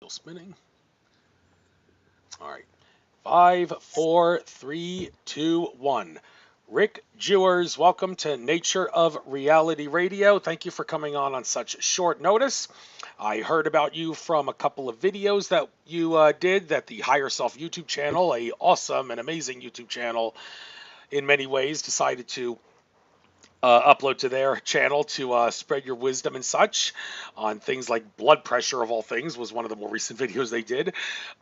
Still spinning. All right. Five, four, three, two, one. Rick Jewers, welcome to Nature of Reality Radio. Thank you for coming on such short notice. I heard about you from a couple of videos that you did that the Higher Self YouTube channel, a awesome and amazing YouTube channel in many ways, decided to upload to their channel to spread your wisdom and such on things like blood pressure, of all things, was one of the more recent videos they did.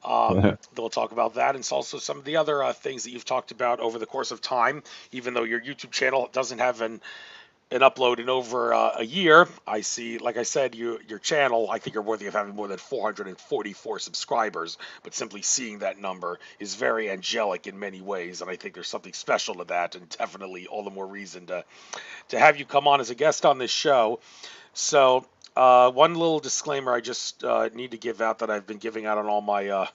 They'll talk about that, and it's also some of the other things that you've talked about over the course of time. Even though your YouTube channel doesn't have an upload in over a year, I see, like I said, your channel, I think you're worthy of having more than 444 subscribers, but simply seeing that number is very angelic in many ways, and I think there's something special to that, and definitely all the more reason to have you come on as a guest on this show. So, one little disclaimer I just need to give out that I've been giving out on all my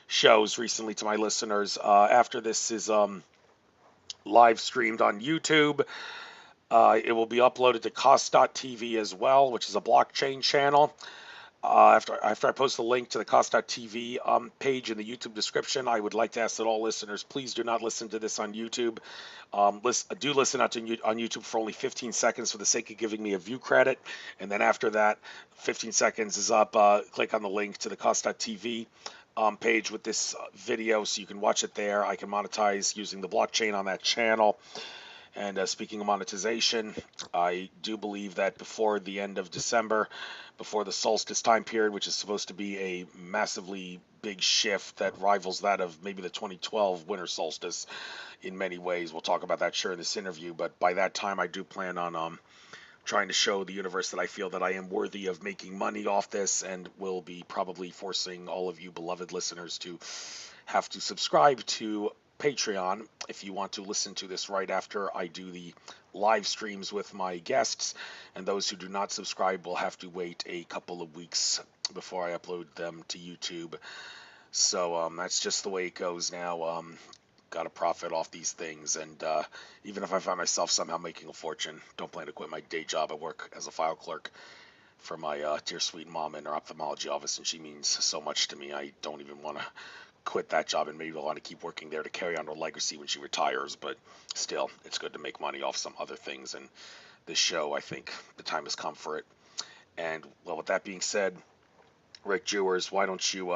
shows recently to my listeners. After this is live streamed on YouTube, it will be uploaded to cost.tv as well, which is a blockchain channel. After I post the link to the cost.tv page in the YouTube description, I would like to ask that all listeners please do not listen to this on YouTube. Do listen on YouTube for only 15 seconds for the sake of giving me a view credit. And then after that, 15 seconds is up. Click on the link to the cost.tv page with this video so you can watch it there. I can monetize using the blockchain on that channel. And speaking of monetization, I do believe that before the end of December, before the solstice time period, which is supposed to be a massively big shift that rivals that of maybe the 2012 winter solstice in many ways. We'll talk about that sure in this interview, but by that time I do plan on trying to show the universe that I feel that I am worthy of making money off this, and will be probably forcing all of you beloved listeners to have to subscribe to Patreon if you want to listen to this right after I do the live streams with my guests, and those who do not subscribe will have to wait a couple of weeks before I upload them to YouTube. So that's just the way it goes now. Got to profit off these things, and even if I find myself somehow making a fortune, don't plan to quit my day job. I work as a file clerk for my dear sweet mom in her ophthalmology office, and she means so much to me. I don't even want to quit that job, and maybe I'll want to keep working there to carry on her legacy when she retires, but still, it's good to make money off some other things, and this show, I think the time has come for it. And, well, with that being said, Rick Jewers, why don't you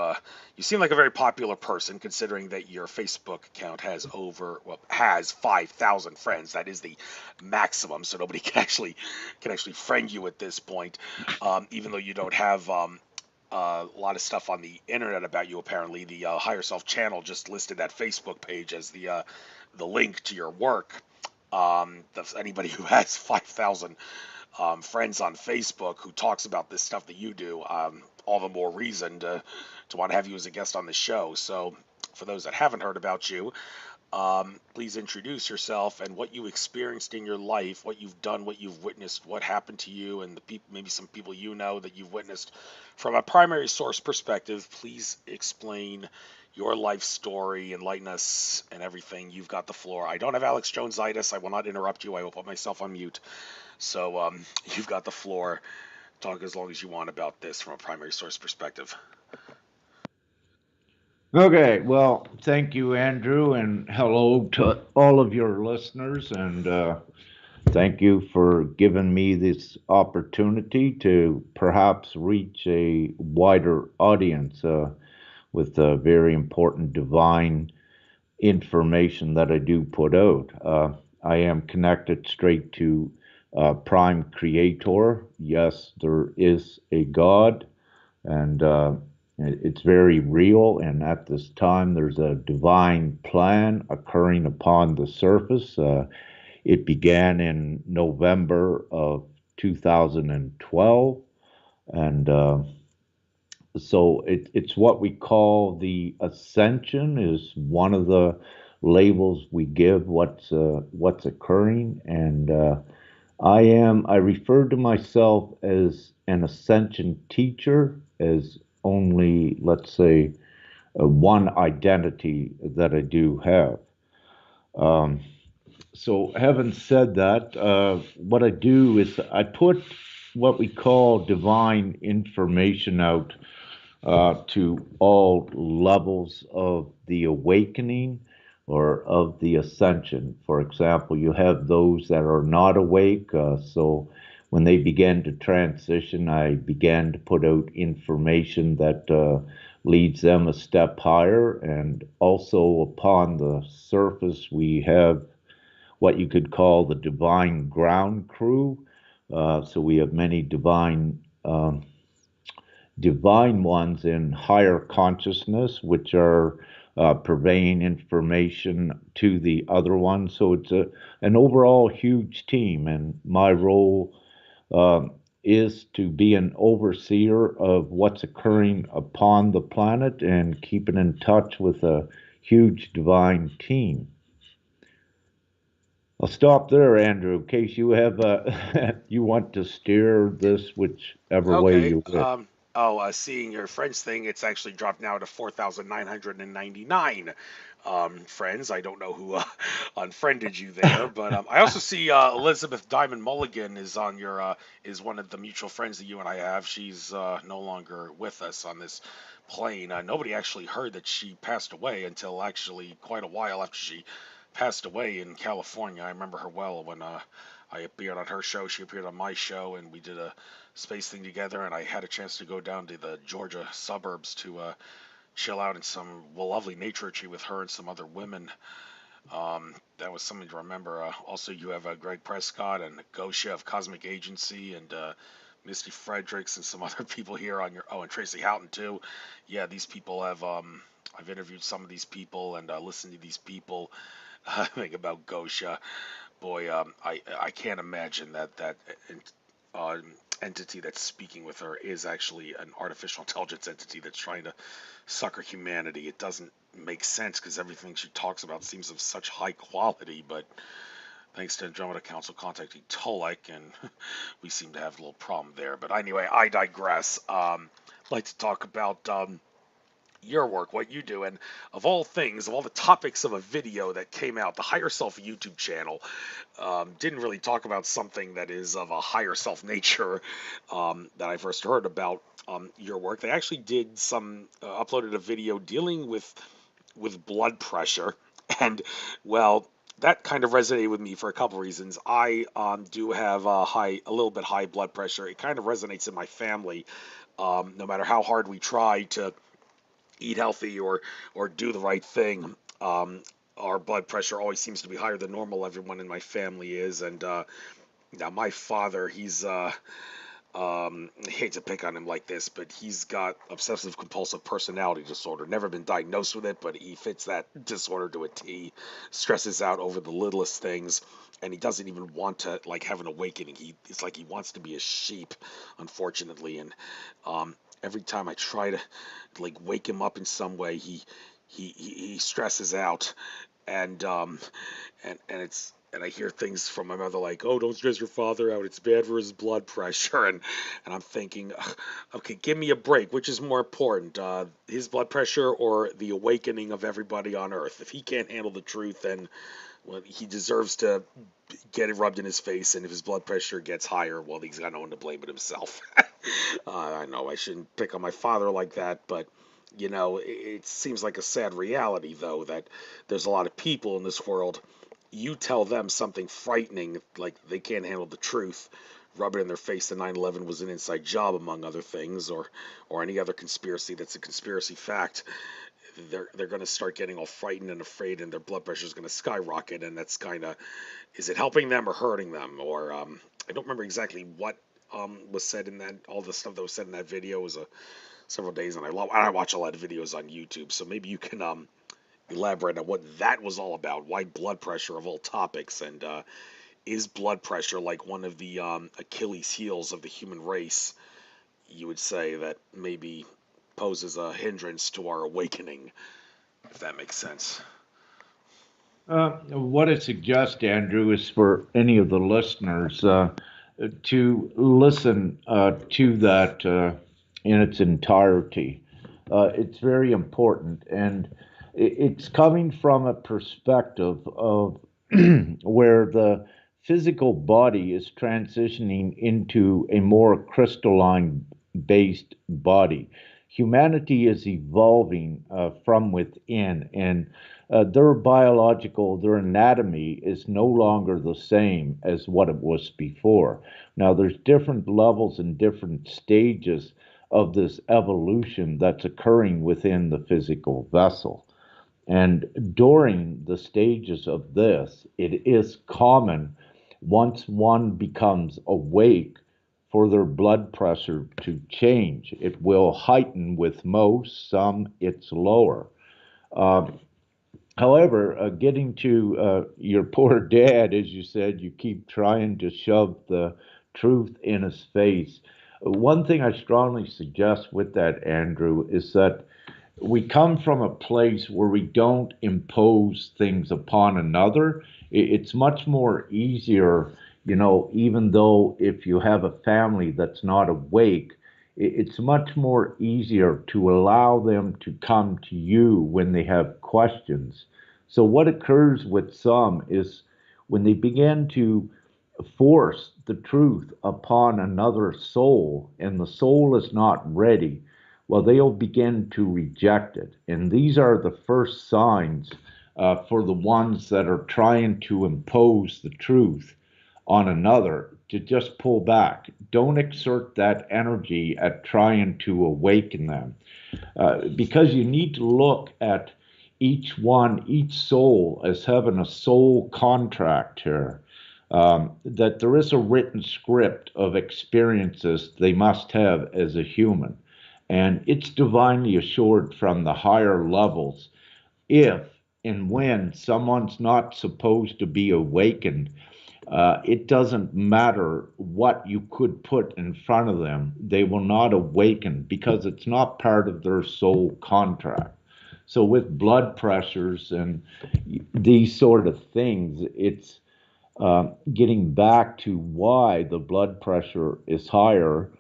seem like a very popular person, considering that your Facebook account has 5,000 friends. That is the maximum, so nobody can actually friend you at this point, even though you don't have a lot of stuff on the internet about you. Apparently, the Higher Self channel just listed that Facebook page as the link to your work. Anybody who has 5,000 friends on Facebook who talks about this stuff that you do, all the more reason to want to have you as a guest on the show. So, for those that haven't heard about you, please introduce yourself and what you experienced in your life, what you've done, what you've witnessed, what happened to you, and maybe some people you know that you've witnessed from a primary source perspective. Please explain your life story, enlighten us, and everything. You've got the floor. I don't have Alex Jones-itis. I will not interrupt you. I will put myself on mute. So you've got the floor. Talk as long as you want about this from a primary source perspective. Okay, well, thank you, Andrew, and hello to all of your listeners, and thank you for giving me this opportunity to perhaps reach a wider audience with very important divine information that I do put out. I am connected straight to Prime Creator. Yes, there is a God, and it's very real. And at this time, there's a divine plan occurring upon the surface. It began in November of 2012, and so it's what we call the ascension is one of the labels we give what's occurring, and I refer to myself as an ascension teacher, as only, let's say, one identity that I do have. Um, so, having said that, what I do is I put what we call divine information out to all levels of the awakening or of the ascension. For example, you have those that are not awake. So when they began to transition, I began to put out information that leads them a step higher. And also upon the surface, we have what you could call the divine ground crew. So we have many divine ones in higher consciousness, which are purveying information to the other ones. So it's an overall huge team, and my role is to be an overseer of what's occurring upon the planet and keeping in touch with a huge divine team. I'll stop there, Andrew, in case you have you want to steer this whichever way Okay. you wish. Seeing your friends thing, it's actually dropped now to 4,999 friends. I don't know who unfriended you there, but I also see Elizabeth Diamond Mulligan is on your is one of the mutual friends that you and I have. She's no longer with us on this plane. Nobody actually heard that she passed away until actually quite a while after she passed away in California. I remember her well when I appeared on her show, she appeared on my show, and we did a space thing together. And I had a chance to go down to the Georgia suburbs to chill out in some lovely nature retreat with her and some other women. That was something to remember. Also, you have Greg Prescott and Gosha of Cosmic Agency and Misty Fredericks and some other people here on your. Oh, and Tracy Houghton too. Yeah, these people have. I've interviewed some of these people and listened to these people. Think about Gosha. Boy, I can't imagine that uh, entity that's speaking with her is actually an artificial intelligence entity that's trying to sucker humanity. It doesn't make sense because everything she talks about seems of such high quality, but thanks to Andromeda Council contacting Tolek, and we seem to have a little problem there. But anyway, I digress. I'd like to talk about your work, what you do, and of all things, of all the topics of a video that came out, the Higher Self YouTube channel didn't really talk about something that is of a higher self nature that I first heard about your work. They actually did some uploaded a video dealing with blood pressure, and well, that kind of resonated with me for a couple reasons. I do have a little bit high blood pressure. It kind of resonates in my family. No matter how hard we try to eat healthy or do the right thing. Our blood pressure always seems to be higher than normal. Everyone in my family is, and now my father, I hate to pick on him like this, but he's got obsessive compulsive personality disorder. Never been diagnosed with it, but he fits that disorder to a T. Stresses out over the littlest things, and he doesn't even want to like have an awakening. It's like he wants to be a sheep, unfortunately. And every time I try to like wake him up in some way, he stresses out, and and I hear things from my mother like, "Oh, don't stress your father out. It's bad for his blood pressure." And I'm thinking, okay, give me a break. Which is more important, his blood pressure or the awakening of everybody on Earth? If he can't handle the truth, then well, he deserves to get it rubbed in his face. And if his blood pressure gets higher, well, he's got no one to blame but himself. I know I shouldn't pick on my father like that, but it seems like a sad reality, though, that there's a lot of people in this world. You tell them something frightening, like they can't handle the truth, rub it in their face that 9/11 was an inside job, among other things, or any other conspiracy that's a conspiracy fact. They're going to start getting all frightened and afraid, and their blood pressure is going to skyrocket, and that's kind of, is it helping them or hurting them? Or I don't remember exactly what was said in that, all the stuff that was said in that video was several days, and I watch a lot of videos on YouTube, so maybe you can elaborate on what that was all about. Why blood pressure of all topics, and is blood pressure like one of the Achilles heels of the human race? You would say that maybe poses a hindrance to our awakening, if that makes sense. What I suggest, Andrew, is for any of the listeners to listen to that in its entirety. It's very important, and it's coming from a perspective of where the physical body is transitioning into a more crystalline based body. humanity is evolving from within, and their biological, their anatomy is no longer the same as what it was before. Now, there's different levels and different stages of this evolution that's occurring within the physical vessel. And during the stages of this, it is common once one becomes awake for their blood pressure to change. It will heighten with most, some it's lower. Uh, However, getting to your poor dad, as you said, you keep trying to shove the truth in his face. One thing I strongly suggest with that, Andrew, is that we come from a place where we don't impose things upon another. It's much more easier, even though if you have a family that's not awake, it's much more easier to allow them to come to you when they have questions. So, what occurs with some is when they begin to force the truth upon another soul and the soul is not ready, well, they'll begin to reject it. And these are the first signs for the ones that are trying to impose the truth on another to just pull back. Don't exert that energy at trying to awaken them because you need to look at each one, each soul, as having a soul contract here. That there is a written script of experiences they must have as a human. And it's divinely assured from the higher levels if and when someone's not supposed to be awakened, it doesn't matter what you could put in front of them, they will not awaken because it's not part of their soul contract. So, with blood pressures and these sort of things, it's getting back to why the blood pressure is higher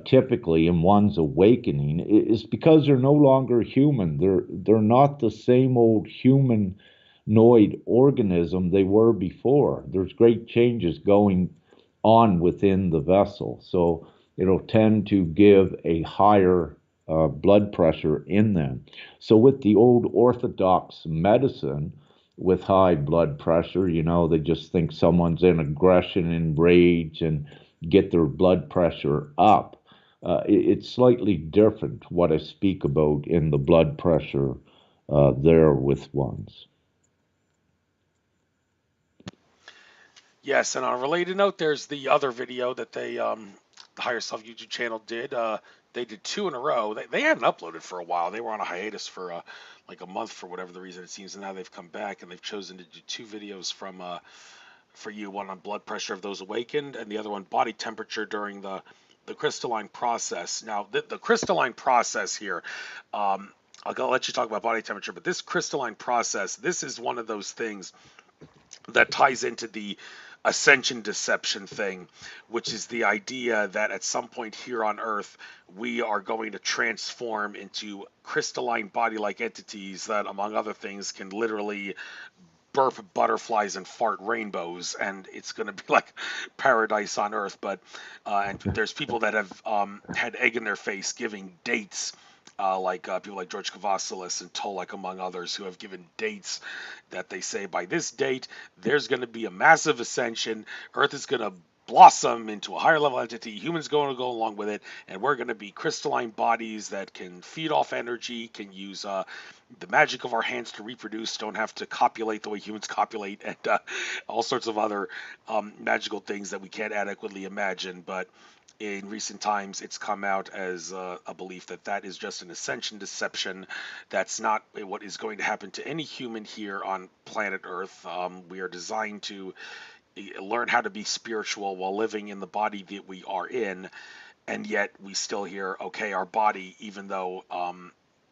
typically in one's awakening is because they're no longer human. They're not the same old humanoid organism they were before. There's great changes going on within the vessel, so it'll tend to give a higher blood pressure in them. So with the old orthodox medicine, with high blood pressure, they just think someone's in aggression and rage and get their blood pressure up. It's slightly different what I speak about in the blood pressure there with ones. Yes, and on a related note, there's the other video that the Higher Self YouTube channel did. They did two in a row. They hadn't uploaded for a while. They were on a hiatus for like a month for whatever the reason it seems, and now they've come back and they've chosen to do two videos from for you, one on blood pressure of those awakened, and the other one body temperature during the crystalline process. Now, the crystalline process here. Let you talk about body temperature, but this crystalline process, this is one of those things that ties into the ascension deception thing, which is the idea that at some point here on Earth, we are going to transform into crystalline body like entities that, among other things, can literally burp butterflies and fart rainbows, and it's going to be like paradise on Earth. But and there's people that have had egg in their face giving dates, people like George Kavasilis and Tolek, among others, who have given dates that they say by this date there's going to be a massive ascension. Earth is going to blossom into a higher level entity. Humans going to go along with it, and we're going to be crystalline bodies that can feed off energy, can use the magic of our hands to reproduce, don't have to copulate the way humans copulate, and all sorts of other magical things that we can't adequately imagine. But in recent times, it's come out as a belief that that is just an ascension deception. That's not what is going to happen to any human here on planet Earth. We are designed to learn how to be spiritual while living in the body that we are in, and yet we still hear, okay, our body, even though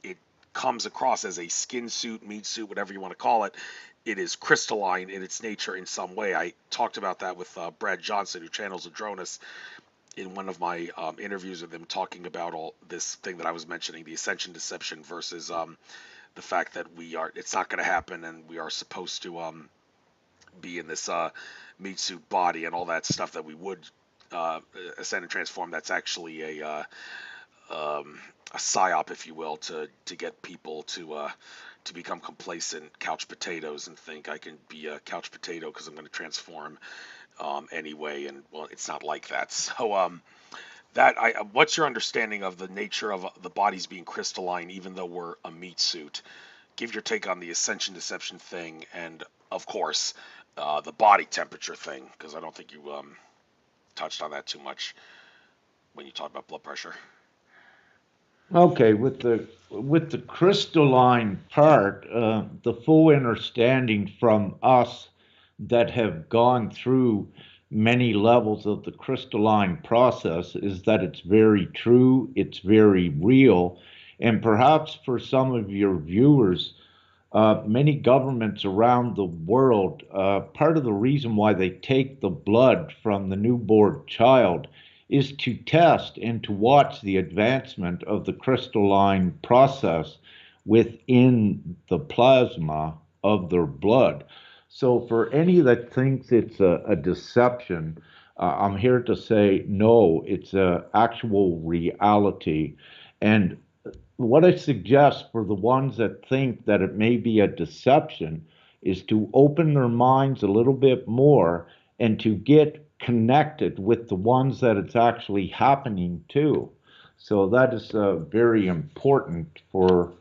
it comes across as a skin suit, meat suit, whatever you want to call it, it is crystalline in its nature in some way. I talked about that with Brad Johnson, who channels Adronis, in one of my interviews with him, talking about all this thing that I was mentioning, the ascension deception versus the fact that it's not going to happen, and we are supposed to be in this meat suit body and all that stuff that we would ascend and transform. That's actually a psyop, if you will, to get people to become complacent couch potatoes and think I can be a couch potato because I'm going to transform anyway. And well, it's not like that. So what's your understanding of the nature of the bodies being crystalline, even though we're a meat suit? Give your take on the ascension deception thing, and of course, the body temperature thing, because I don't think you touched on that too much when you talk about blood pressure. Okay, with the crystalline part, the full understanding from us that have gone through many levels of the crystalline process is that it's very true, it's very real, and perhaps for some of your viewers, many governments around the world, part of the reason why they take the blood from the newborn child is to test and to watch the advancement of the crystalline process within the plasma of their blood. So, for any that thinks it's a deception, I'm here to say no, it's a actual reality. And what I suggest for the ones that think that it may be a deception is to open their minds a little bit more and to get connected with the ones that it's actually happening to. So that is very important for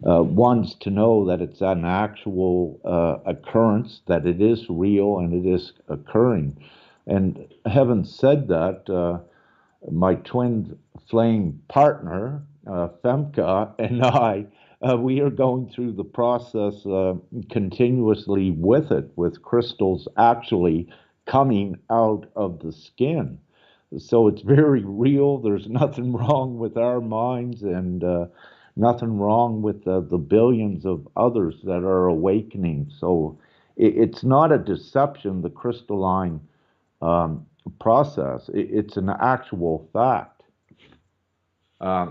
ones to know that it's an actual occurrence, that it is real and it is occurring. And having said that, my twin flame partner, Femke, and I, we are going through the process continuously with it, with crystals actually coming out of the skin. So it's very real. There's nothing wrong with our minds and nothing wrong with the billions of others that are awakening. So it's not a deception, the crystalline process. It's an actual fact.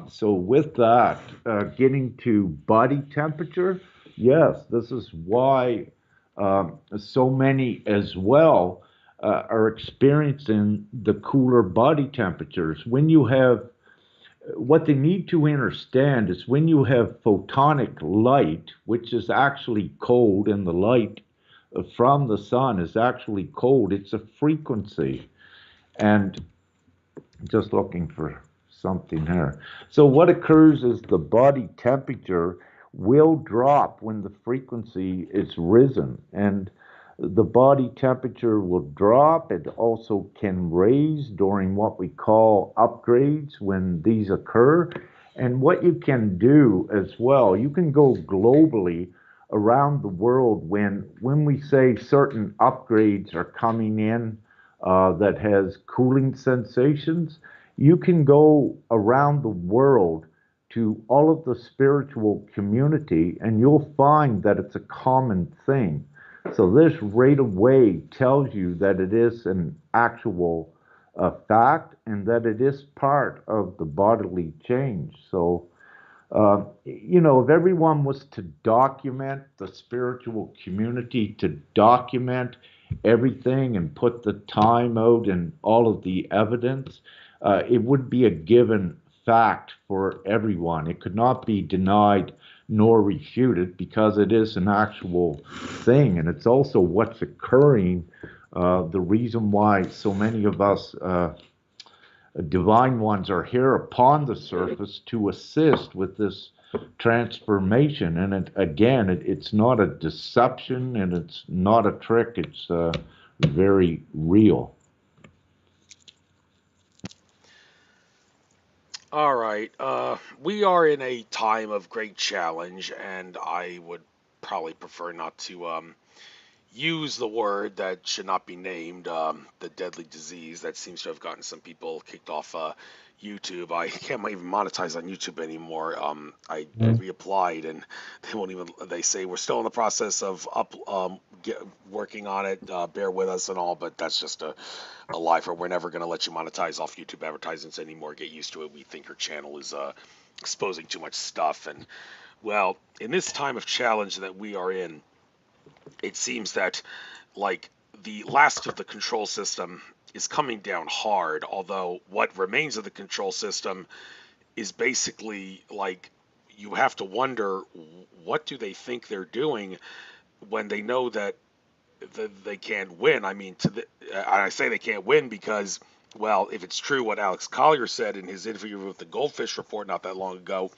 So with that, getting to body temperature, yes, this is why so many as well are experiencing the cooler body temperatures. When you have, what they need to understand is when you have photonic light, which is actually cold, and the light from the sun is actually cold, it's a frequency. And just looking for something here. So what occurs is the body temperature will drop when the frequency is risen, and the body temperature will drop. It also can raise during what we call upgrades when these occur. And what you can do as well, you can go globally around the world when we say certain upgrades are coming in that has cooling sensations, you can go around the world to all of the spiritual community and you'll find that it's a common thing. So this right away tells you that it is an actual fact and that it is part of the bodily change. So if everyone was to document the spiritual community, to document everything and put the time out and all of the evidence, it would be a given fact for everyone. It could not be denied nor refuted because it is an actual thing. And it's also what's occurring, the reason why so many of us divine ones are here upon the surface to assist with this transformation. And it's not a deception and it's not a trick. It's very real. All right. We are in a time of great challenge, and I would probably prefer not to use the word that should not be named, the deadly disease that seems to have gotten some people kicked off YouTube. I can't even monetize on YouTube anymore. I reapplied and they won't even, they say we're still in the process of working on it, bear with us and all, but that's just a lie, for we're never going to let you monetize off YouTube advertisements anymore. Get used to it. We think your channel is exposing too much stuff. And well, in this time of challenge that we are in, it seems that like the last of the control system is coming down hard, although what remains of the control system is basically like you have to wonder what do they think they're doing when they know that they can't win. I mean, I say they can't win because, well, if it's true what Alex Collier said in his interview with the Goldfish Report not that long ago,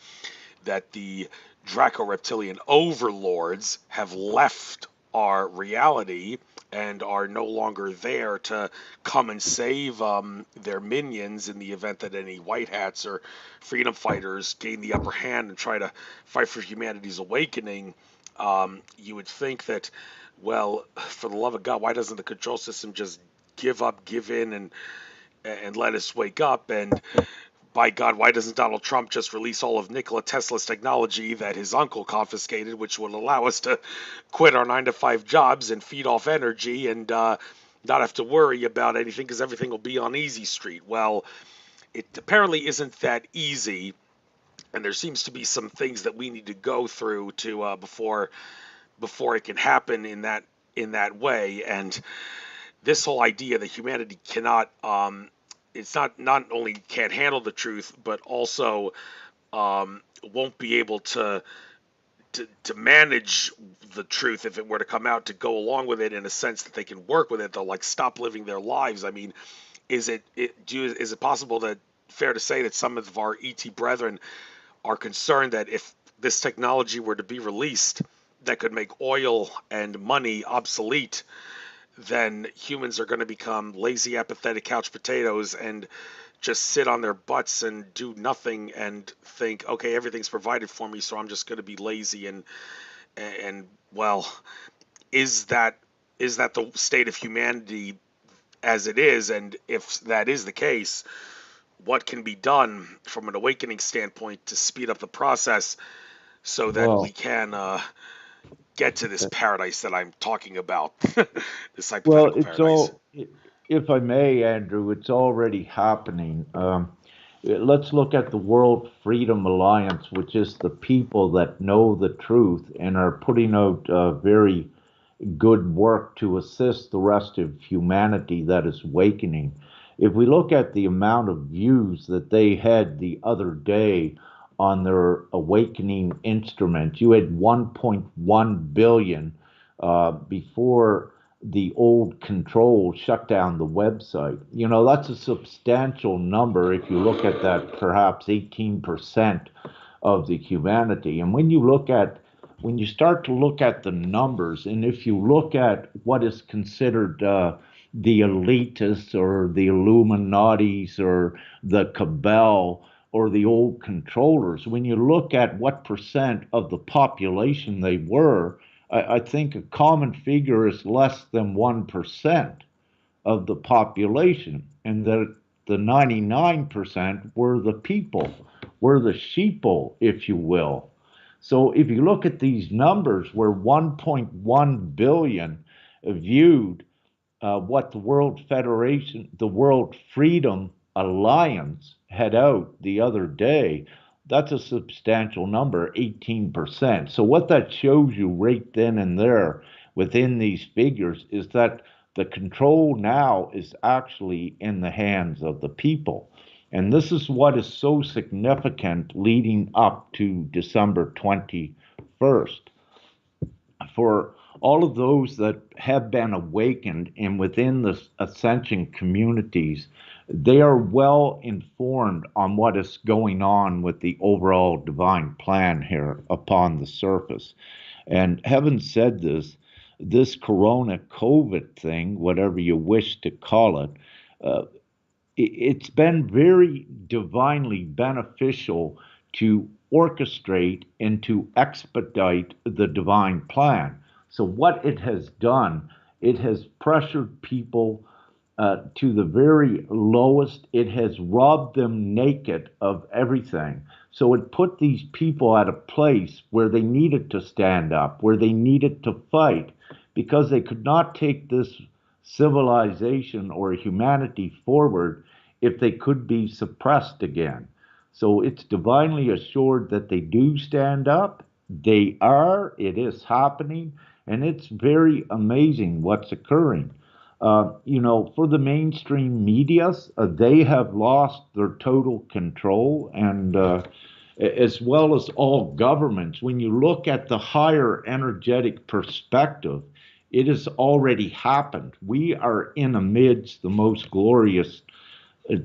that the Draco reptilian overlords have left our reality and are no longer there to come and save their minions in the event that any white hats or freedom fighters gain the upper hand and try to fight for humanity's awakening. You would think that, well, for the love of God, why doesn't the control system just give up, give in, and let us wake up? And by God, why doesn't Donald Trump just release all of Nikola Tesla's technology that his uncle confiscated, which would allow us to quit our 9 to 5 jobs and feed off energy and not have to worry about anything because everything will be on easy street? Well, it apparently isn't that easy, and there seems to be some things that we need to go through to before it can happen in that way. And this whole idea that humanity cannot it's not only can't handle the truth, but also won't be able to manage the truth if it were to come out to go along with it in a sense that they can work with it. They'll like stop living their lives. I mean, is it possible that fair to say that some of our ET brethren are concerned that if this technology were to be released that could make oil and money obsolete, then humans are going to become lazy, apathetic couch potatoes and just sit on their butts and do nothing and think, okay, everything's provided for me, so I'm just going to be lazy and well, is that the state of humanity as it is? And if that is the case, what can be done from an awakening standpoint to speed up the process so that we Well, can get to this paradise that I'm talking about, this well, hypothetical it's paradise? all, if I may, Andrew, it's already happening. Let's look at the World Freedom Alliance, which is the people that know the truth and are putting out very good work to assist the rest of humanity that is awakening. If we look at the amount of views that they had the other day on their awakening instrument, you had 1.1 billion before the old control shut down the website. You know, that's a substantial number if you look at that, perhaps 18% of the humanity. And when you start to look at the numbers, and if you look at what is considered the elitists or the Illuminatis or the cabal or the old controllers, when you look at what percent of the population they were, I think a common figure is less than 1% of the population, and that the 99% were the people, were the sheeple, if you will. So if you look at these numbers, where 1.1 billion viewed what the World Federation, the World Freedom Alliance had out the other day, that's a substantial number, 18%. So what that shows you right then and there within these figures is that the control now is actually in the hands of the people. And this is what is so significant leading up to December 21st for all of those that have been awakened and within the ascension communities, they are well informed on what is going on with the overall divine plan here upon the surface. And having said this, this corona COVID thing, whatever you wish to call it, uh, it's been very divinely beneficial to orchestrate and to expedite the divine plan. So, what it has done, it has pressured people to the very lowest. It has robbed them naked of everything. So, it put these people at a place where they needed to stand up, where they needed to fight, because they could not take this civilization or humanity forward if they could be suppressed again. So it's divinely assured that they do stand up. They are, it is happening, and it's very amazing what's occurring. For the mainstream medias, they have lost their total control, and as well as all governments. When you look at the higher energetic perspective, it has already happened. We are in amidst the most glorious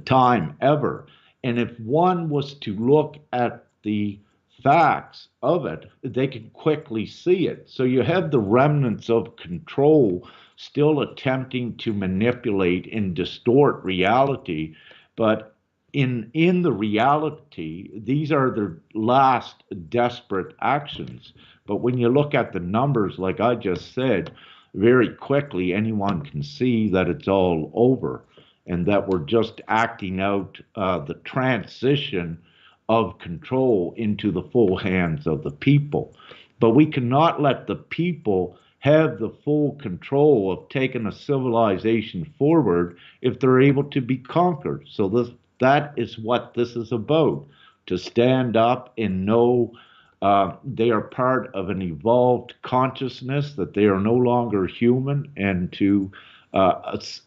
time ever. And if one was to look at the facts of it, they could quickly see it. So you have the remnants of control still attempting to manipulate and distort reality, but in the reality, these are their last desperate actions. But when you look at the numbers, like I just said, very quickly anyone can see that it's all over and that we're just acting out the transition of control into the full hands of the people. But we cannot let the people have the full control of taking a civilization forward if they're able to be conquered. So that is what this is about, to stand up and know they are part of an evolved consciousness, that they are no longer human, and to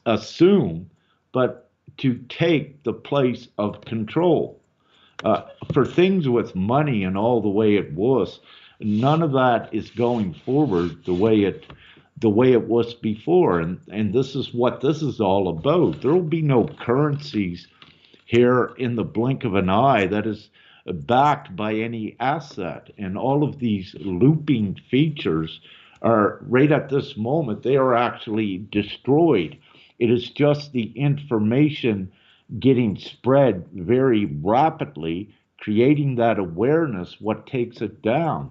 assume, but to take the place of control. For things with money and all the way it was, none of that is going forward the way it was before, and this is what this is all about. There will be no currencies here in the blink of an eye that is backed by any asset. And all of these looping features are right at this moment, they are actually destroyed. It is just the information getting spread very rapidly, creating that awareness, what takes it down.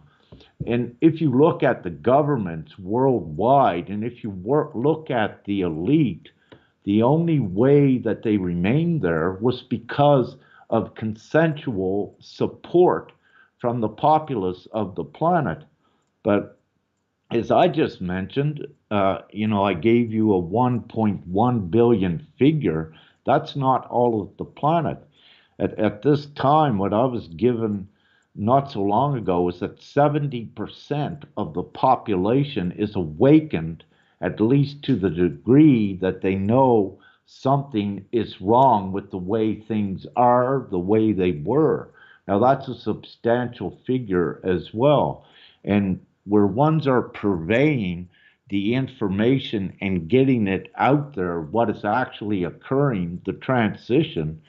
And if you look at the governments worldwide, and if you look at the elite, the only way that they remained there was because of consensual support from the populace of the planet. But as I just mentioned, I gave you a 1.1 billion figure. That's not all of the planet. At this time, what I was given not so long ago is that 70% of the population is awakened, at least to the degree that they know something is wrong with the way things are, the way they were. Now, that's a substantial figure as well. And where ones are purveying the information and getting it out there, what is actually occurring, the transition,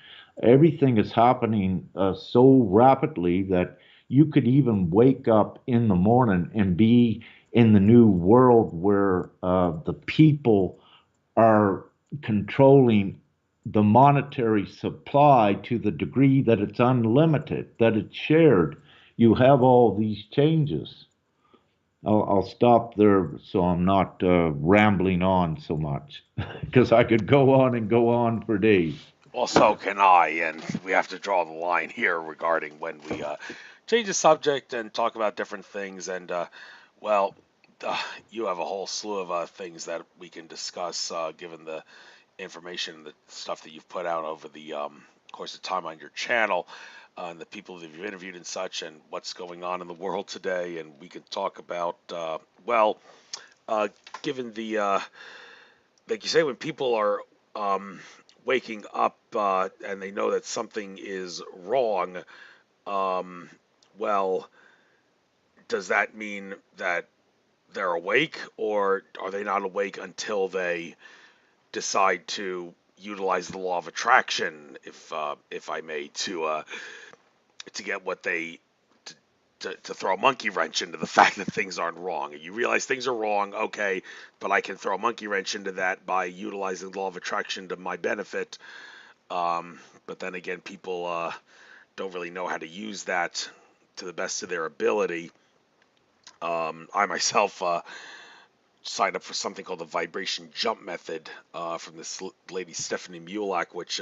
everything is happening so rapidly that you could even wake up in the morning and be in the new world where the people are controlling the monetary supply to the degree that it's unlimited, that it's shared. You have all these changes. I'll stop there so I'm not rambling on so much because I could go on and go on for days. Well, so can I, and we have to draw the line here regarding when we change the subject and talk about different things. And well, you have a whole slew of things that we can discuss, given the information and the stuff that you've put out over the course of time on your channel, and the people that you've interviewed and such, and what's going on in the world today. And we can talk about, well, given the, like you say, when people are waking up and they know that something is wrong, um, well, does that mean that they're awake, or are they not awake until they decide to utilize the law of attraction, if I may, to get what they to throw a monkey wrench into the fact that things aren't wrong. And you realize things are wrong, okay, but I can throw a monkey wrench into that by utilizing the law of attraction to my benefit. But then again, people don't really know how to use that to the best of their ability. I myself signed up for something called the vibration jump method from this lady Stephanie Mulak, which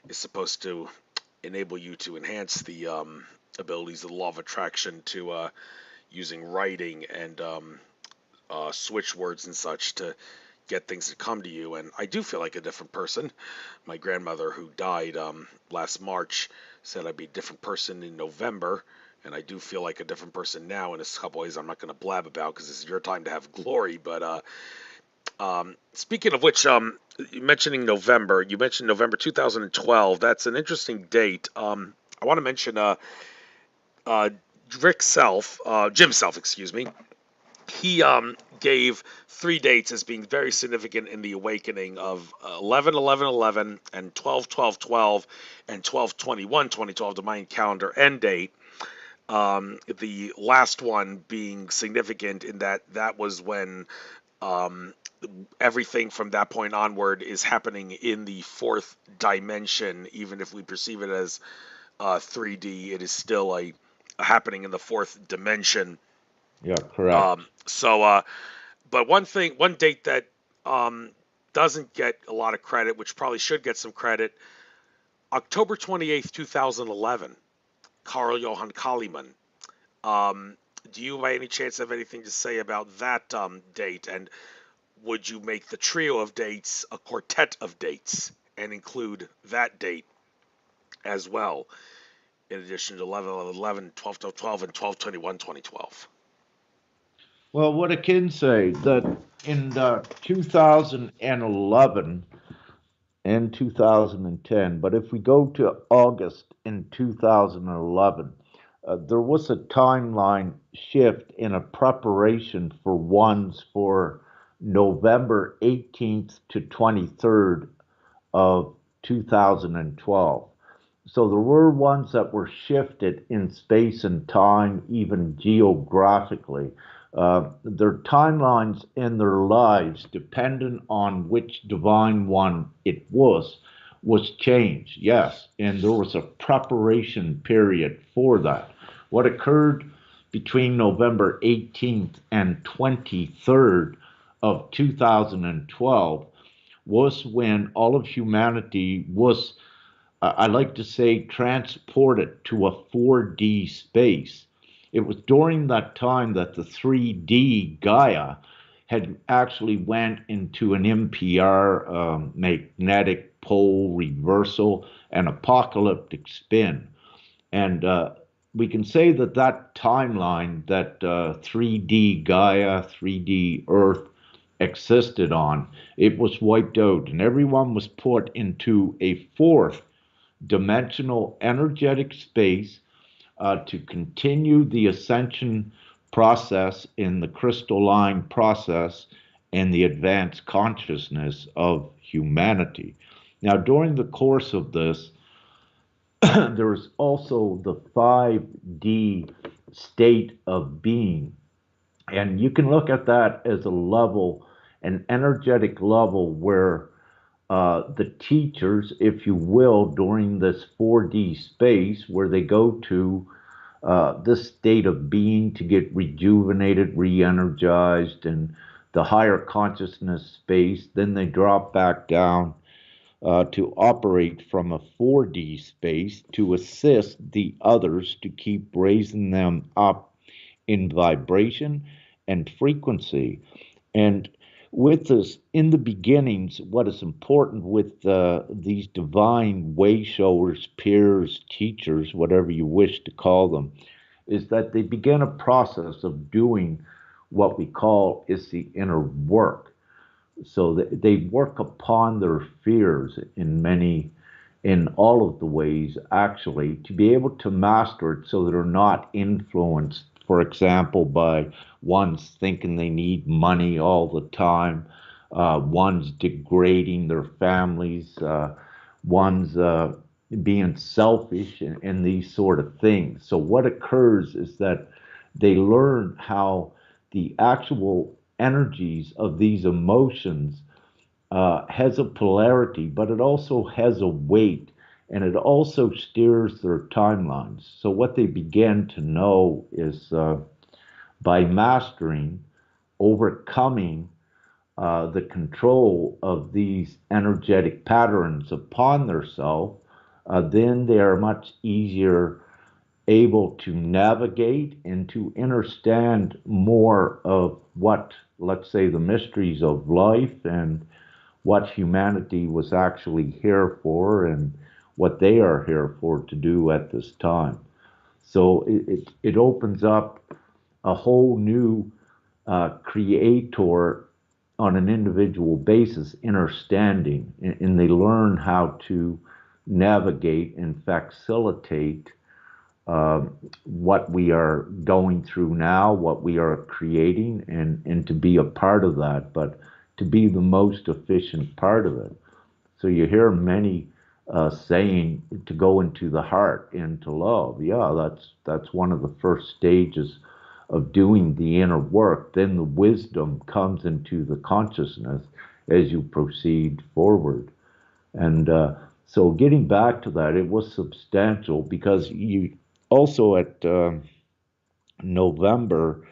is supposed to enable you to enhance the abilities of the law of attraction to using writing and switch words and such to get things to come to you. And I do feel like a different person. My grandmother, who died last March, said I'd be a different person in November. And I do feel like a different person now in a couple ways I'm not going to blab about because this is your time to have glory. But Speaking of which, you mentioned November 2012. That's an interesting date. I want to mention uh, Jim Self, excuse me. He gave three dates as being very significant in the awakening of 11 11 11 and 12 12 12 and 12 21 2012, the Mayan calendar end date. The last one being significant in that that was when um, everything from that point onward is happening in the fourth dimension. Even if we perceive it as 3D, it is still a happening in the fourth dimension. Yeah, correct. But one date that um, doesn't get a lot of credit, which probably should get some credit, October 28th, 2011, Carl Johann Kalimann. Um, do you, by any chance, have anything to say about that date? And would you make the trio of dates a quartet of dates and include that date as well, in addition to 11 11 11, 12 12 12, and 12 21 2012? Well, what I can say that in 2011 and 2010, but if we go to August in 2011, there was a timeline shift in a preparation for ones for November 18th to 23rd of 2012. So there were ones that were shifted in space and time, even geographically. Their timelines in their lives, dependent on which divine one it was changed. Yes, and there was a preparation period for that. What occurred between November 18th and 23rd of 2012 was when all of humanity was, I like to say, transported to a 4D space. It was during that time that the 3D Gaia had actually went into an MPR, magnetic pole reversal, and apocalyptic spin. And we can say that that timeline, that 3D Gaia, 3D Earth existed on, it was wiped out, and everyone was put into a fourth dimensional energetic space to continue the ascension process in the crystalline process and the advanced consciousness of humanity. Now, during the course of this, there is also the 5D state of being. And you can look at that as a level, an energetic level where the teachers, if you will, during this 4D space, where they go to this state of being to get rejuvenated, re energized, and the higher consciousness space, then they drop back down to operate from a 4D space to assist the others to keep raising them up in vibration and frequency. And with this, in the beginnings, what is important with these divine way showers, peers, teachers, whatever you wish to call them, is that they begin a process of doing what we call is the inner work. So they work upon their fears in all of the ways, actually, to be able to master it so they're not influenced, for example, by ones thinking they need money all the time, ones degrading their families, ones being selfish, and these sort of things. So what occurs is that they learn how the actual energies of these emotions has a polarity, but it also has a weight, and it also steers their timelines. So what they begin to know is by mastering, overcoming the control of these energetic patterns upon themselves, then they are much easier able to navigate and to understand more of what, let's say, the mysteries of life and what humanity was actually here for and what they are here for to do at this time. So it opens up a whole new creator on an individual basis understanding, and they learn how to navigate and facilitate uh, what we are going through now, what we are creating, and to be a part of that, but to be the most efficient part of it. So you hear many saying to go into the heart, into love. Yeah, that's one of the first stages of doing the inner work. Then the wisdom comes into the consciousness as you proceed forward. And so getting back to that, it was substantial because you also at November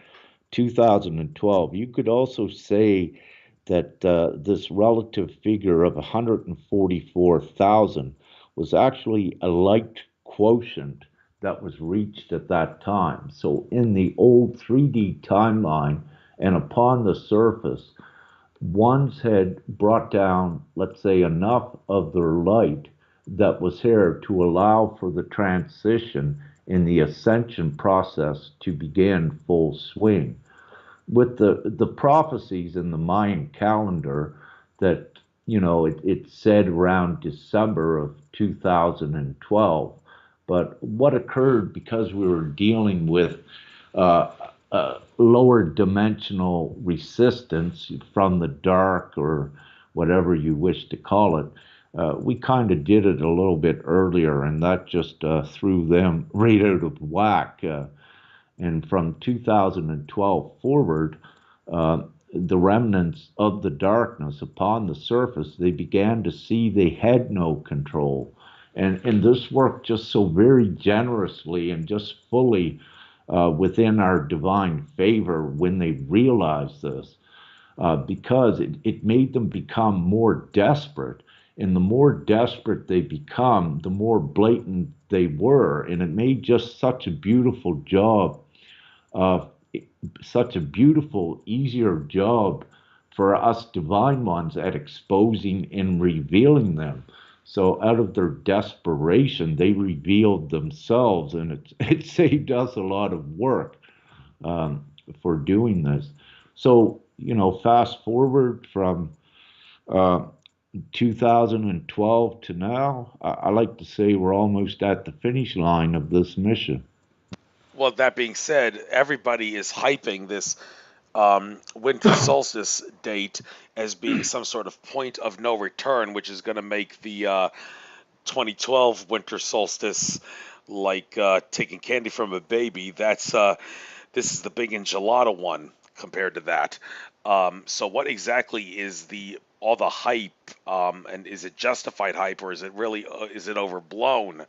2012, you could also say that this relative figure of 144,000 was actually a light quotient that was reached at that time. So in the old 3D timeline and upon the surface, ones had brought down, let's say, enough of their light that was here to allow for the transition in the ascension process to begin full swing. With the prophecies in the Mayan calendar that, it said around December of 2012. But what occurred because we were dealing with uh, lower dimensional resistance from the dark or whatever you wish to call it, we kind of did it a little bit earlier, and that just threw them right out of whack. And from 2012 forward, uh, the remnants of the darkness upon the surface, they began to see they had no control. And this worked just so very generously and just fully within our divine favor when they realized this, because it made them become more desperate. And the more desperate they become, the more blatant they were. And it made just such a beautiful job, uh, such a beautiful, easier job for us divine ones at exposing and revealing them. So out of their desperation, they revealed themselves, and it saved us a lot of work um, for doing this. So, fast forward from uh, 2012 to now, I like to say we're almost at the finish line of this mission. Well, that being said, everybody is hyping this winter solstice date as being some sort of point of no return, which is going to make the 2012 winter solstice like taking candy from a baby. This is the big enchilada one compared to that. So, what exactly is the all the hype, and is it justified hype, or is it really is it overblown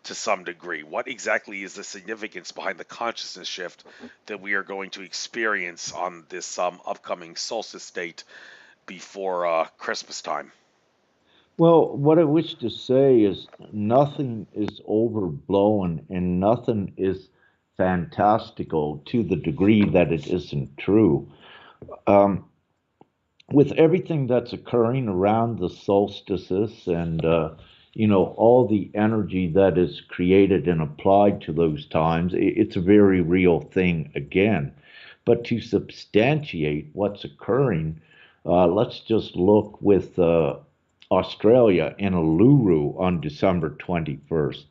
to some degree? What exactly is the significance behind the consciousness shift that we are going to experience on this upcoming solstice date before Christmas time? Well, what I wish to say is nothing is overblown and nothing is fantastical to the degree that it isn't true. Um, with everything that's occurring around the solstices and all the energy that is created and applied to those times, it's a very real thing again. But to substantiate what's occurring, let's just look with Australia in Uluru on December 21st.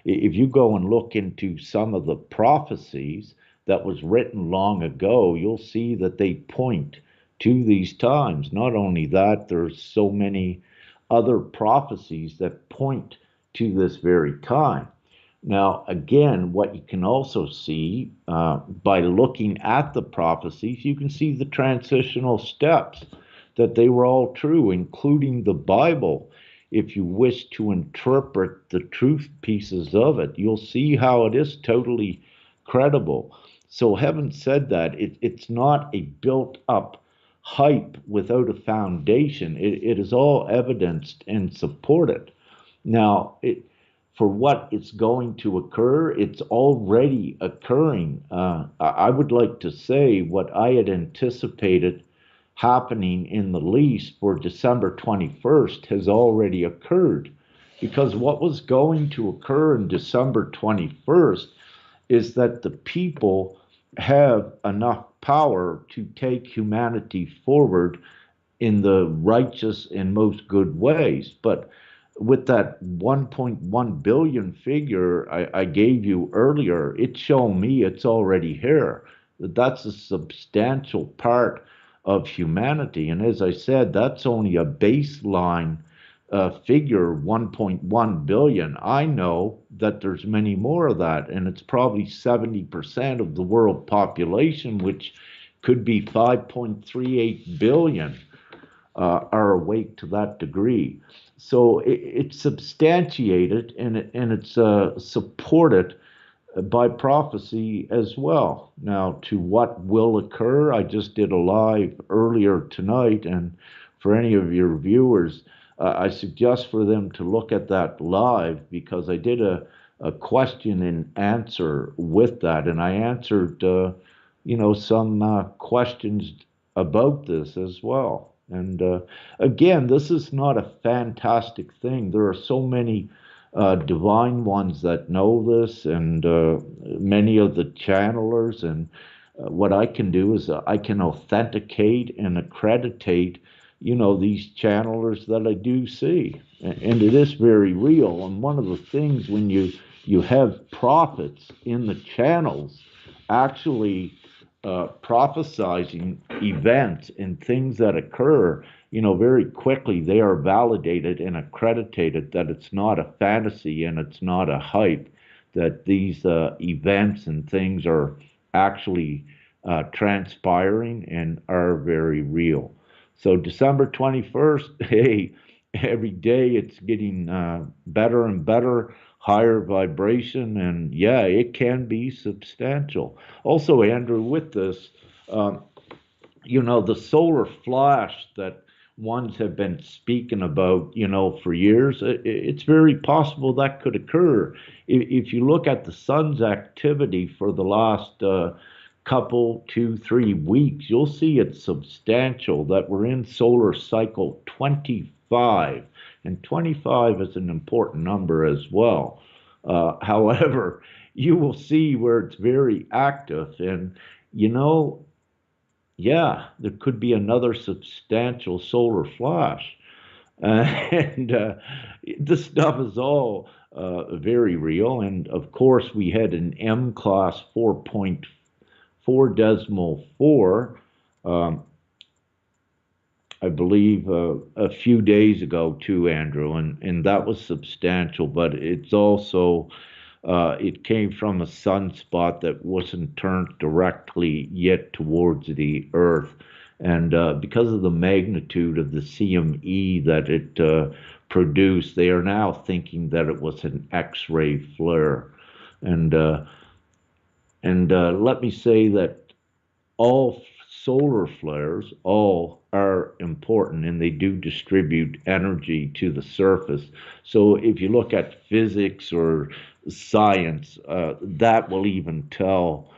If you go and look into some of the prophecies that was written long ago, you'll see that they point to these times. Not only that, there's so many other prophecies that point to this very time. Now, again, what you can also see by looking at the prophecies, you can see the transitional steps, that they were all true, including the Bible. If you wish to interpret the truth pieces of it, you'll see how it is totally credible. So, having said that, it's not a built up hype without a foundation. It is all evidenced and supported. Now, for what is going to occur, it's already occurring. I would like to say what I had anticipated happening in the least for December 21st has already occurred. Because what was going to occur in December 21st is that the people have enough power to take humanity forward in the righteous and most good ways. But with that 1.1 billion figure I gave you earlier, it's showing me it's already here. That's a substantial part of humanity. And as I said, that's only a baseline figure, 1.1 billion. I know that there's many more of that, and it's probably 70% of the world population, which could be 5.38 billion, are awake to that degree. So it's substantiated and it's supported by prophecy as well. Now, to what will occur, I just did a live earlier tonight, and for any of your viewers, I suggest for them to look at that live because I did a question and answer with that, and I answered, some questions about this as well. And again, this is not a fantastic thing. There are so many divine ones that know this, and many of the channelers. And what I can do is I can authenticate and accreditate, these channelers that I do see, and it is very real. And one of the things when you have prophets in the channels, actually prophesizing events and things that occur, very quickly they are validated and accredited that it's not a fantasy and it's not a hype, that these events and things are actually transpiring and are very real. So December 21st, hey, every day it's getting better and better, higher vibration, and yeah, it can be substantial. Also, Andrew, with this, um, the solar flash that ones have been speaking about, for years, it's very possible that could occur. If you look at the sun's activity for the last couple, 2, 3 weeks, you'll see it's substantial, that we're in solar cycle 25. And 25 is an important number as well. However, you will see where it's very active. And, you know, yeah, there could be another substantial solar flash. And this stuff is all very real. And of course, we had an M class 4.4 decimal 4, um, I believe, a few days ago too, Andrew, and that was substantial. But it's also it came from a sunspot that wasn't turned directly yet towards the Earth. And because of the magnitude of the CME that it produced, they are now thinking that it was an X-ray flare. And let me say that all solar flares all are important and they do distribute energy to the surface. So if you look at physics or science, that will even tell,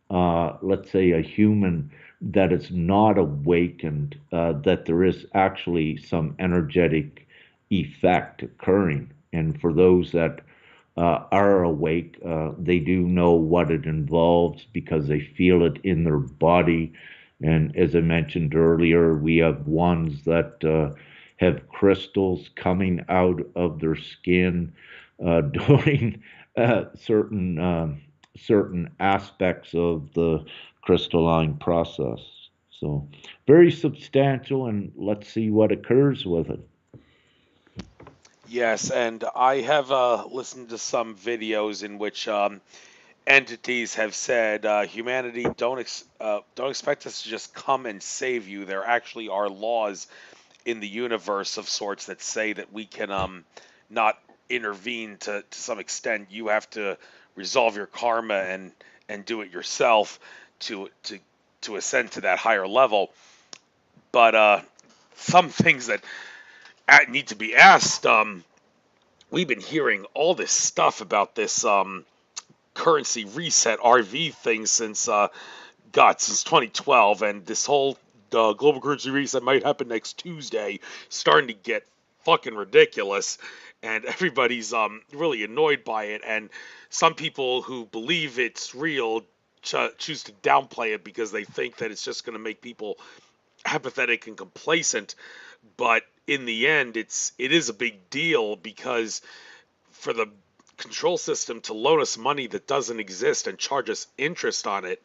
let's say, a human that is not awakened, that there is actually some energetic effect occurring. And for those that are awake, they do know what it involves because they feel it in their body. And as I mentioned earlier, we have ones that have crystals coming out of their skin during certain aspects of the crystalline process. So very substantial, and let's see what occurs with it. Yes, and I have listened to some videos in which entities have said, humanity, don't expect us to just come and save you. There actually are laws in the universe of sorts that say that we can not intervene to some extent. You have to resolve your karma and do it yourself to ascend to that higher level. But some things that need to be asked. We've been hearing all this stuff about this currency reset RV thing since since 2012, and this whole global currency reset might happen next Tuesday, starting to get fucking ridiculous, and everybody's really annoyed by it. And some people who believe it's real choose to downplay it because they think that it's just going to make people apathetic and complacent, but in the end, it is a big deal because for the control system to loan us money that doesn't exist and charge us interest on it,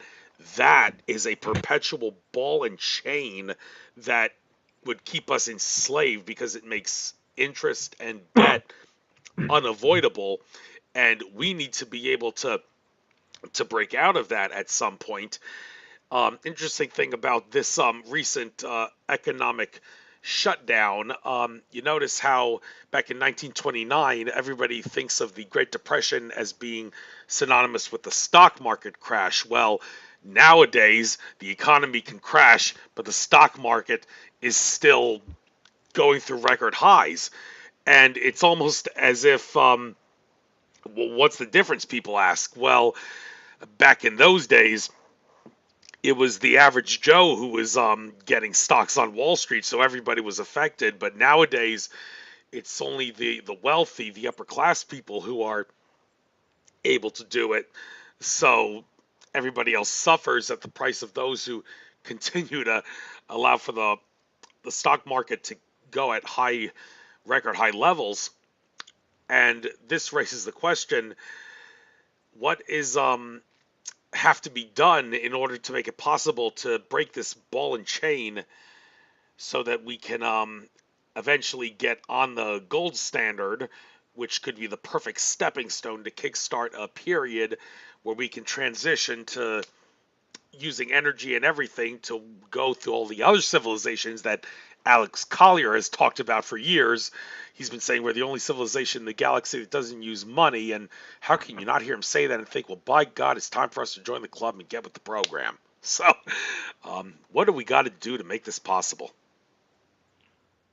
that is a perpetual ball and chain that would keep us enslaved because it makes interest and debt unavoidable, and we need to be able to break out of that at some point. Interesting thing about this recent economic shutdown, you notice how back in 1929, everybody thinks of the Great Depression as being synonymous with the stock market crash. Well, nowadays, the economy can crash, but the stock market is still going through record highs. And it's almost as if, well, what's the difference, people ask? Well, back in those days, it was the average Joe who was getting stocks on Wall Street, so everybody was affected. But nowadays, it's only the wealthy, the upper class people who are able to do it. So everybody else suffers at the price of those who continue to allow for the stock market to go at record high levels. And this raises the question: what is have to be done in order to make it possible to break this ball and chain so that we can eventually get on the gold standard, which could be the perfect stepping stone to kickstart a period where we can transition to using energy and everything to go through all the other civilizations that Alex Collier has talked about for years. He's been saying we're the only civilization in the galaxy that doesn't use money, and how can you not hear him say that and think, well, by God, it's time for us to join the club and get with the program. So, what do we got to do to make this possible?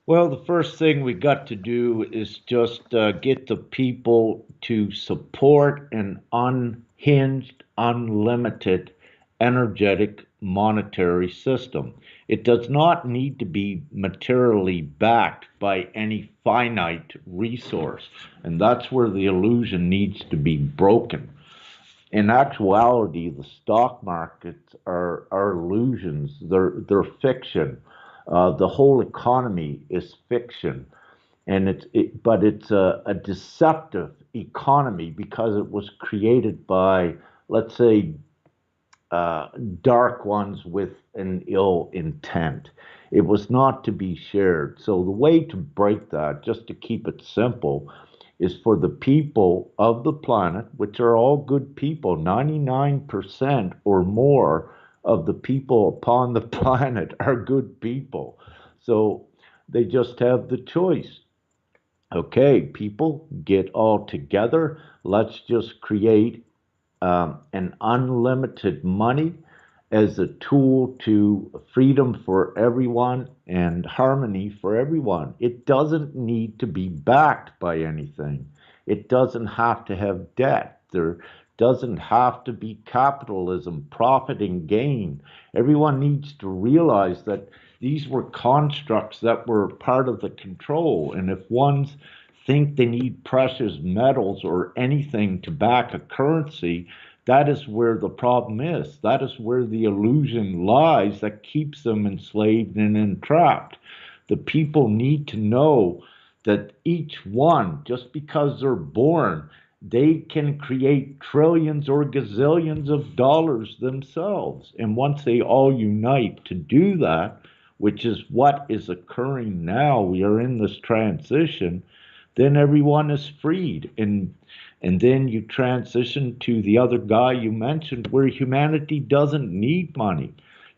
Well, the first thing we got to do is just get the people to support an unhinged, unlimited, energetic monetary system. It does not need to be materially backed by any finite resource. And that's where the illusion needs to be broken. In actuality, the stock markets are illusions. They're fiction. The whole economy is fiction, and but it's a deceptive economy because it was created by, let's say, dark ones with an ill intent. It was not to be shared. So the way to break that, just to keep it simple, is for the people of the planet, which are all good people, 99% or more of the people upon the planet are good people. So they just have the choice. Okay, people, get all together. Let's just create and unlimited money as a tool to freedom for everyone and harmony for everyone. It doesn't need to be backed by anything. It doesn't have to have debt. There doesn't have to be capitalism, profit and gain. Everyone needs to realize that these were constructs that were part of the control. And if ones think they need precious metals or anything to back a currency, that is where the problem is. That is where the illusion lies that keeps them enslaved and entrapped. The people need to know that each one, just because they're born, they can create trillions or gazillions of dollars themselves. And once they all unite to do that, which is what is occurring now, we are in this transition, then everyone is freed. And then you transition to the other guy you mentioned, where humanity doesn't need money.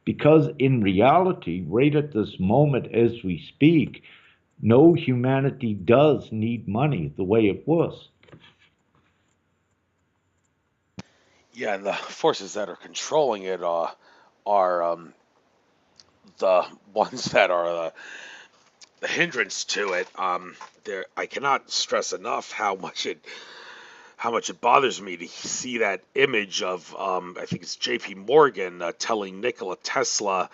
Because in reality, right at this moment as we speak, no humanity does need money the way it was. Yeah, and the forces that are controlling it are the ones that are the hindrance to it. There, I cannot stress enough how much it bothers me to see that image of I think it's J.P. Morgan telling Nikola Tesla,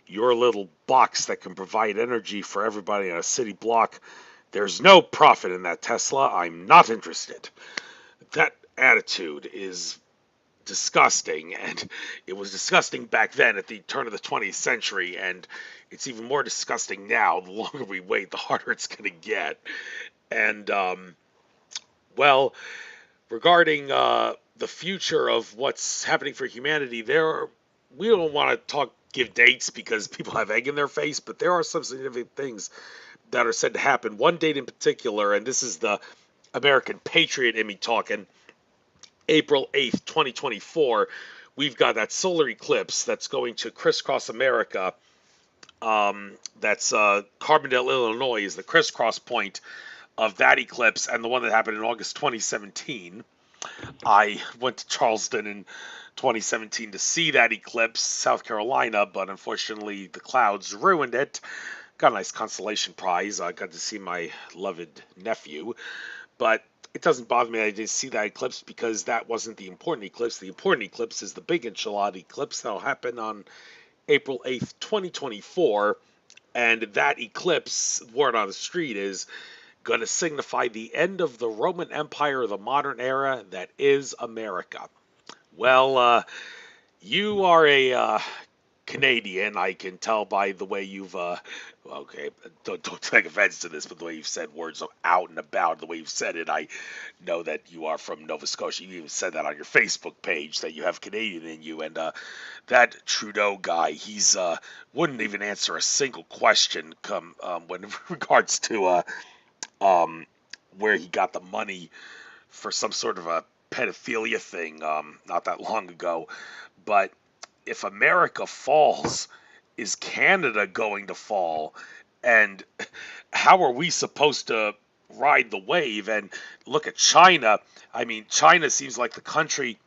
"Your little box that can provide energy for everybody in a city block. There's no profit in that, Tesla. I'm not interested." That attitude is disgusting, and it was disgusting back then at the turn of the 20th century, and it's even more disgusting now. The longer we wait, the harder it's going to get. And well, regarding the future of what's happening for humanity, we don't want to give dates because people have egg in their face, but there are some significant things that are said to happen. One date in particular, and this is the American patriot in me talking, April 8th, 2024, we've got that solar eclipse that's going to crisscross America. That's Carbondale, Illinois, is the crisscross point of that eclipse, and the one that happened in August 2017. I went to Charleston in 2017 to see that eclipse, South Carolina, but unfortunately the clouds ruined it. Got a nice consolation prize. I got to see my loved nephew, but it doesn't bother me that I didn't see that eclipse because that wasn't the important eclipse. The important eclipse is the big enchilada eclipse that'll happen on April 8th, 2024. And that eclipse, word on the street, is going to signify the end of the Roman Empire of the modern era that is America. Well, you are a Canadian. I can tell by the way you've okay, don't take offense to this, but the way you've said words out and about, the way you've said it, I know that you are from Nova Scotia. You even said that on your Facebook page that you have Canadian in you, and that Trudeau guy, he's wouldn't even answer a single question when in regards to where he got the money for some sort of a pedophilia thing not that long ago. But if America falls, is Canada going to fall? And how are we supposed to ride the wave? And look at China. I mean, China seems like the country,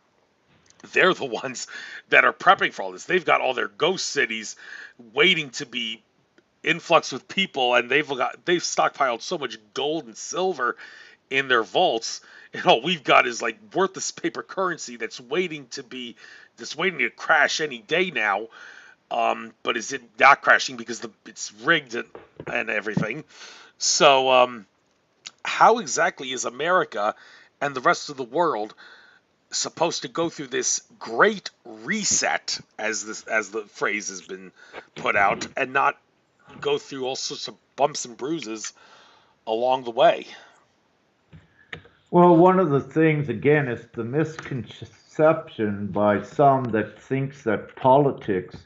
they're the ones that are prepping for all this. They've got all their ghost cities waiting to be influx with people, and they've stockpiled so much gold and silver in their vaults, and all we've got is like worthless paper currency that's waiting to crash any day now. But is it not crashing because it's rigged and everything? So how exactly is America and the rest of the world supposed to go through this great reset, as the phrase has been put out, and not go through all sorts of bumps and bruises along the way? Well, one of the things, again, is the misconception by some that thinks that politics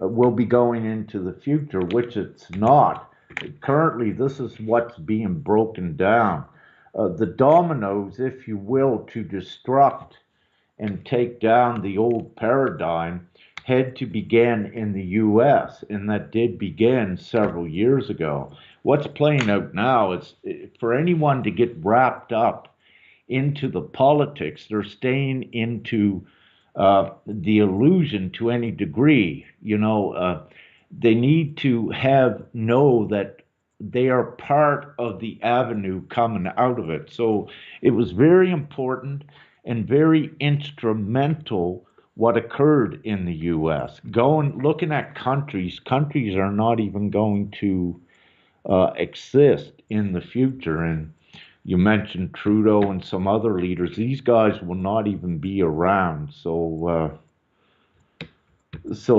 will be going into the future, which it's not. Currently, this is what's being broken down. The dominoes, if you will, to destruct and take down the old paradigm had to begin in the US, and that did begin several years ago. What's playing out now is for anyone to get wrapped up into the politics, they're staying into the illusion to any degree. They need to know that they are part of the avenue coming out of it. So it was very important and very instrumental what occurred in the U.S. Looking at countries are not even going to exist in the future. And you mentioned Trudeau and some other leaders; these guys will not even be around. So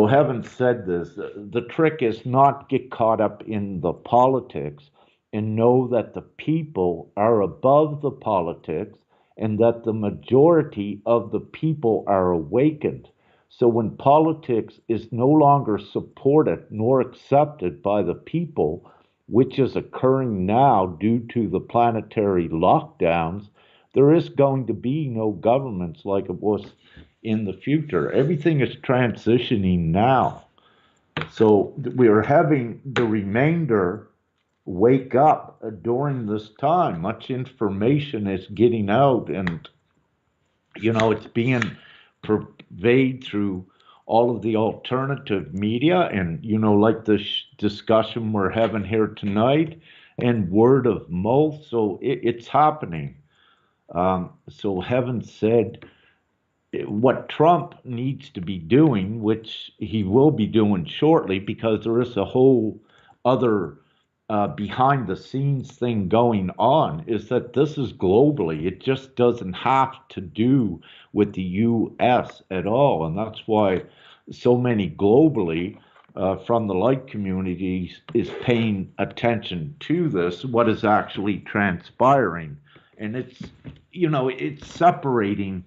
having said this, the trick is not get caught up in the politics and know that the people are above the politics and that the majority of the people are awakened. So when politics is no longer supported nor accepted by the people, which is occurring now due to the planetary lockdowns, there is going to be no governments like it was in the future. Everything is transitioning now. So we are having the remainder wake up during this time. Much information is getting out, and it's being purveyed through all of the alternative media, and like this discussion we're having here tonight, and word of mouth. So it's happening. So having said what Trump needs to be doing, which he will be doing shortly, because there is a whole other behind the scenes thing going on is that this is globally. It just doesn't have to do with the US at all. And that's why so many globally from the light communities is paying attention to this, what is actually transpiring. And it's separating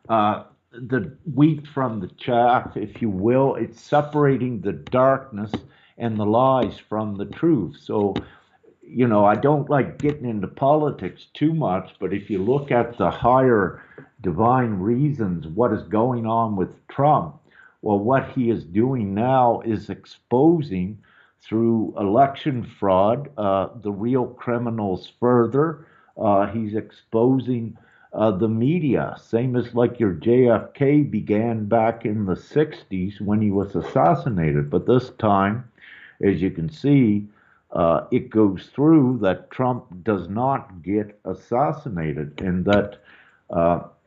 the wheat from the chaff, if you will. It's separating the darkness and the lies from the truth. So, I don't like getting into politics too much, but if you look at the higher divine reasons, what is going on with Trump, well, what he is doing now is exposing through election fraud the real criminals further. He's exposing the media, same as like your JFK began back in the 60s when he was assassinated. But this time, as you can see, it goes through that Trump does not get assassinated and that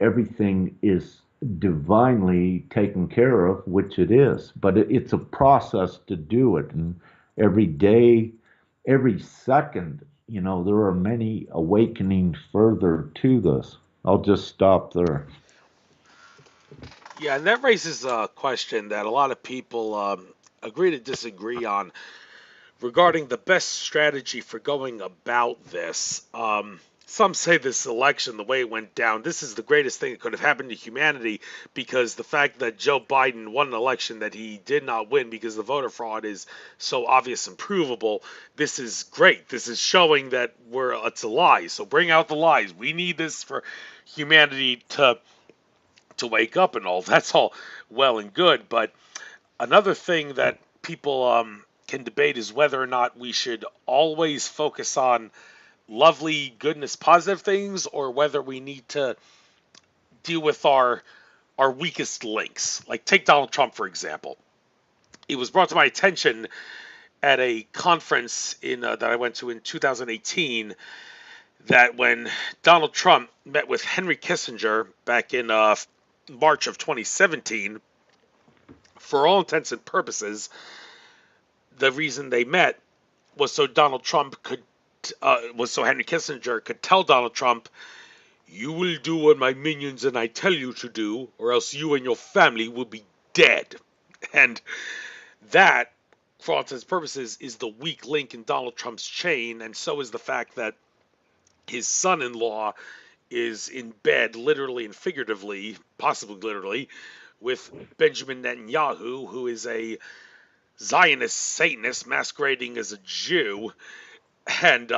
everything is divinely taken care of, which it is. But it's a process to do it. And every day, every second, there are many awakenings further to this. I'll just stop there. Yeah, and that raises a question that a lot of people agree to disagree on regarding the best strategy for going about this. Some say this election, the way it went down, this is the greatest thing that could have happened to humanity because the fact that Joe Biden won an election that he did not win because the voter fraud is so obvious and provable, this is great. This is showing that it's a lie. So bring out the lies. We need this for humanity to wake up and all. That's all well and good, but another thing that people can debate is whether or not we should always focus on lovely, goodness, positive things, or whether we need to deal with our weakest links. Like take Donald Trump for example. It was brought to my attention at a conference in that I went to in 2018 that when Donald Trump met with Henry Kissinger back in March of 2017, for all intents and purposes, the reason they met was so Donald Trump could was so Henry Kissinger could tell Donald Trump, "You will do what my minions and I tell you to do, or else you and your family will be dead." And that, for all intents and purposes, is the weak link in Donald Trump's chain, and so is the fact that his son-in-law is in bed, literally and figuratively, possibly literally, with Benjamin Netanyahu, who is a Zionist Satanist masquerading as a Jew. And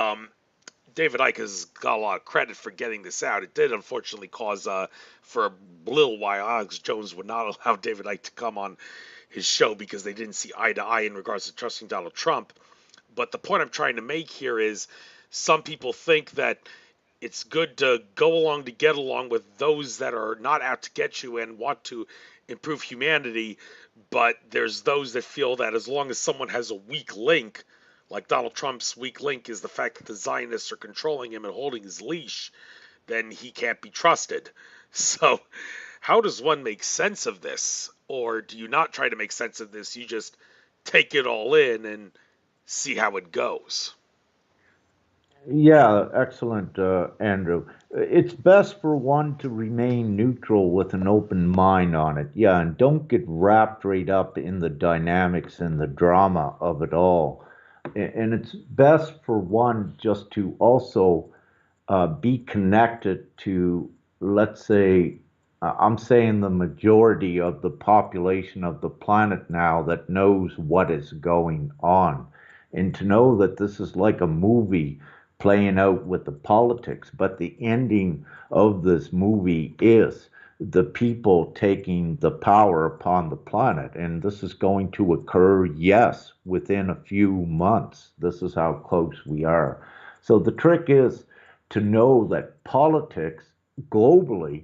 David Icke has got a lot of credit for getting this out. It did unfortunately cause, for a little while, Alex Jones would not allow David Icke to come on his show because they didn't see eye to eye in regards to trusting Donald Trump. But the point I'm trying to make here is some people think that it's good to go along to get along with those that are not out to get you and want to improve humanity, but there's those that feel that as long as someone has a weak link, like Donald Trump's weak link is the fact that the Zionists are controlling him and holding his leash, then he can't be trusted. So how does one make sense of this? Or do you not try to make sense of this? You just take it all in and see how it goes. Yeah, excellent, Andrew. It's best for one to remain neutral with an open mind on it. Yeah, and don't get wrapped right up in the dynamics and the drama of it all. And it's best for one just to also be connected to, let's say, I'm saying the majority of the population of the planet now that knows what is going on. And to know that this is like a movie playing out with the politics, but the ending of this movie is the people taking the power upon the planet. And this is going to occur, yes, within a few months. This is how close we are. So the trick is to know that politics globally,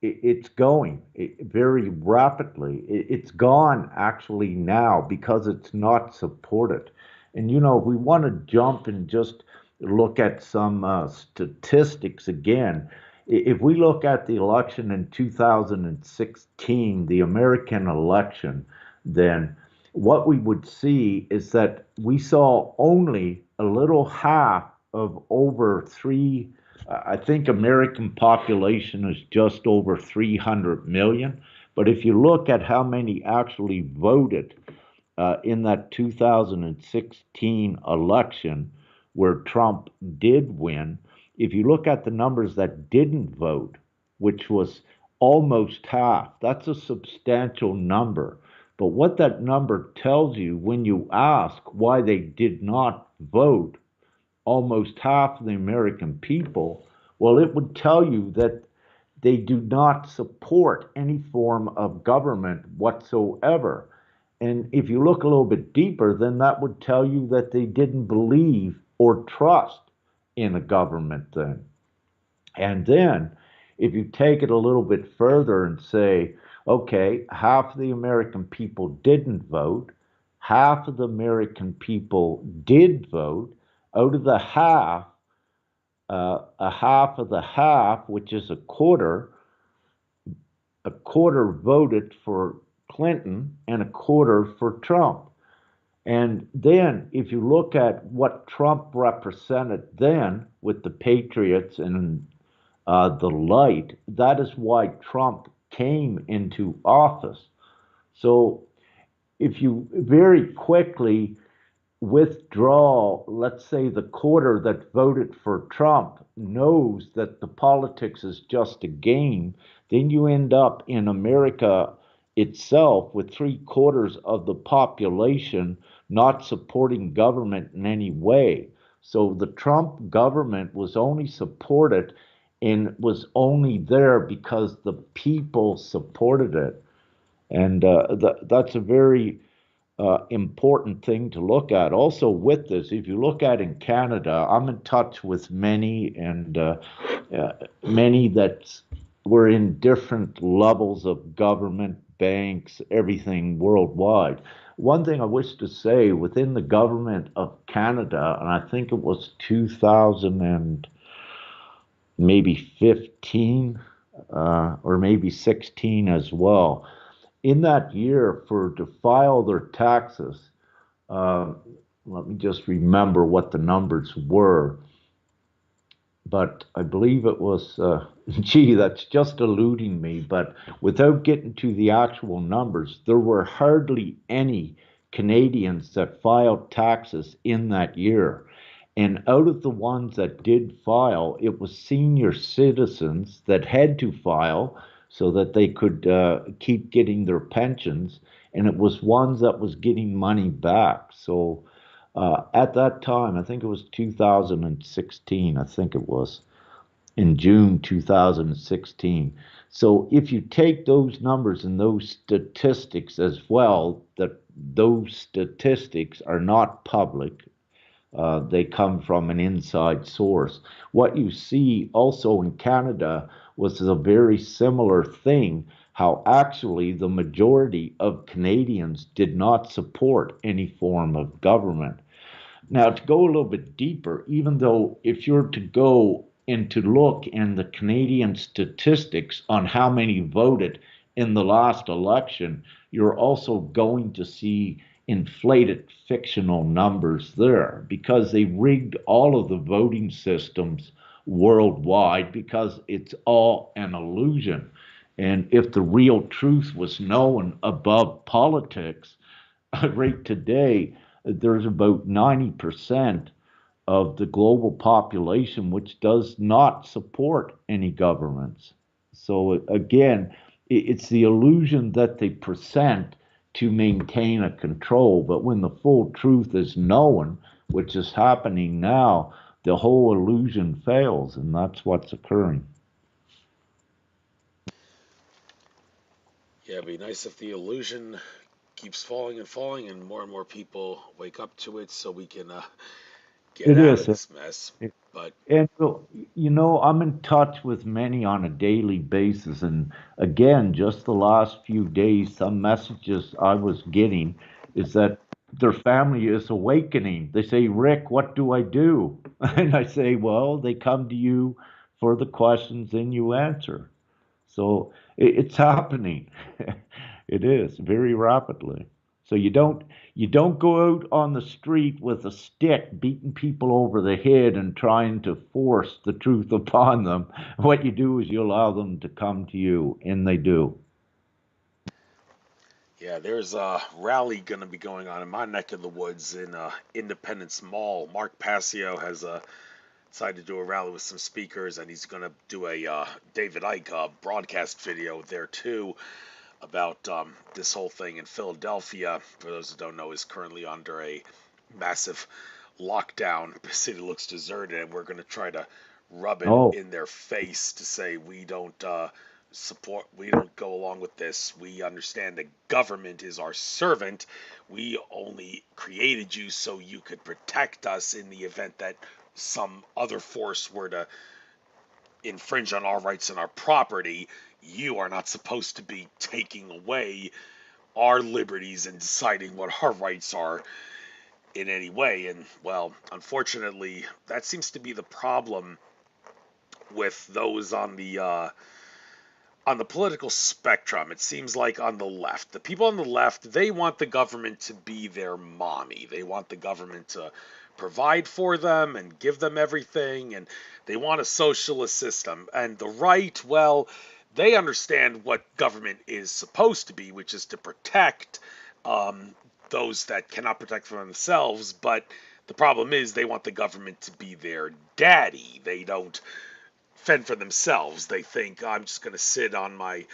it's going very rapidly. It's gone actually now because it's not supported. And we want to jump and just look at some statistics again. If we look at the election in 2016, the American election, then what we would see is that we saw only a little half of over three. I think American population is just over 300 million. But if you look at how many actually voted in that 2016 election where Trump did win, if you look at the numbers that didn't vote, which was almost half, that's a substantial number. But what that number tells you when you ask why they did not vote, almost half of the American people, well, it would tell you that they do not support any form of government whatsoever. And if you look a little bit deeper, then that would tell you that they didn't believe or trust in a government then. And then if you take it a little bit further and say, okay, half of the American people didn't vote, half of the American people did vote, out of the half, a half of the half, which is a quarter voted for Clinton and a quarter for Trump. And then, if you look at what Trump represented then with the Patriots and the light, that is why Trump came into office. So, if you very quickly withdraw, let's say the quarter that voted for Trump knows that the politics is just a game, then you end up in America itself with three-quarters of the population not supporting government in any way. So the Trump government was only supported and was only there because the people supported it. And that's a very important thing to look at. Also, with this, if you look at in Canada, I'm in touch with many and many that were in different levels of government, banks, everything worldwide. One thing I wish to say within the government of Canada, and I think it was 2000 and maybe 15 or maybe 16 as well. In that year, for to file their taxes, uh, let me just remember what the numbers were, but I believe it was, gee, that's just eluding me. But without getting to the actual numbers, there were hardly any Canadians that filed taxes in that year. And out of the ones that did file, it was senior citizens that had to file so that they could keep getting their pensions. And it was ones that was getting money back. So at that time, I think it was 2016, I think it was in June 2016. So if you take those numbers and those statistics as well, that those statistics are not public, they come from an inside source. What you see also in Canada was a very similar thing, how actually the majority of Canadians did not support any form of government. Now, to go a little bit deeper, even though if you're to go and to look in the Canadian statistics on how many voted in the last election, you're also going to see inflated fictional numbers there because they rigged all of the voting systems worldwide because it's all an illusion. And if the real truth was known above politics, right today, there's about 90% of the global population which does not support any governments. So again, it's the illusion that they present to maintain a control. But when the full truth is known, which is happening now, the whole illusion fails, and that's what's occurring. Yeah, it'd be nice if the illusion keeps falling and more people wake up to it so we can get It out of is. this mess. But And I'm in touch with many on a daily basis. And again, just the last few days, some messages I was getting is that their family is awakening. They say, Rick, what do I do? And I say, well, they come to you for the questions and you answer. So it's happening. It is very rapidly. So you don't go out on the street with a stick beating people over the head and trying to force the truth upon them. What you do is you allow them to come to you, and they do. Yeah, there's a rally going to be going on in my neck of the woods in Independence Mall. Mark Passio has decided to do a rally with some speakers, and he's going to do a David Icke broadcast video there too about this whole thing in Philadelphia. For those who don't know, is currently under a massive lockdown. The city looks deserted, and we're going to try to rub it Oh, in their face to say we don't go along with this. We understand that government is our servant. We only created you so you could protect us in the event that some other force were to infringe on our rights and our property. You are not supposed to be taking away our liberties and deciding what our rights are in any way. And, well, unfortunately, that seems to be the problem with those on the political spectrum. It seems like on the left, the people on the left, they want the government to be their mommy. They want the government to provide for them and give them everything, and they want a socialist system. And the right, well, they understand what government is supposed to be, which is to protect um, those that cannot protect for themselves. But the problem is they want the government to be their daddy. They don't fend for themselves. They think I'm just going to sit on my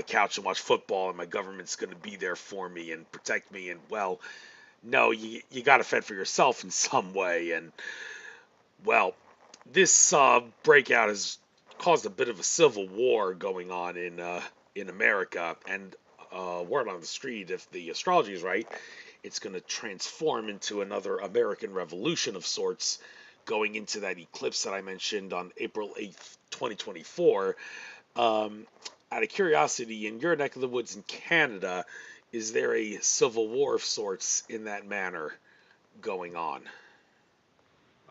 couch and watch football, and my government's going to be there for me and protect me. And, well, no, you got to fend for yourself in some way. And, well, this breakout has caused a bit of a civil war going on in America. And word on the street, if the astrology is right, it's going to transform into another American Revolution of sorts, going into that eclipse that I mentioned on April 8th, 2024. Um, Out of curiosity, in your neck of the woods in Canada, is there a civil war of sorts in that manner going on?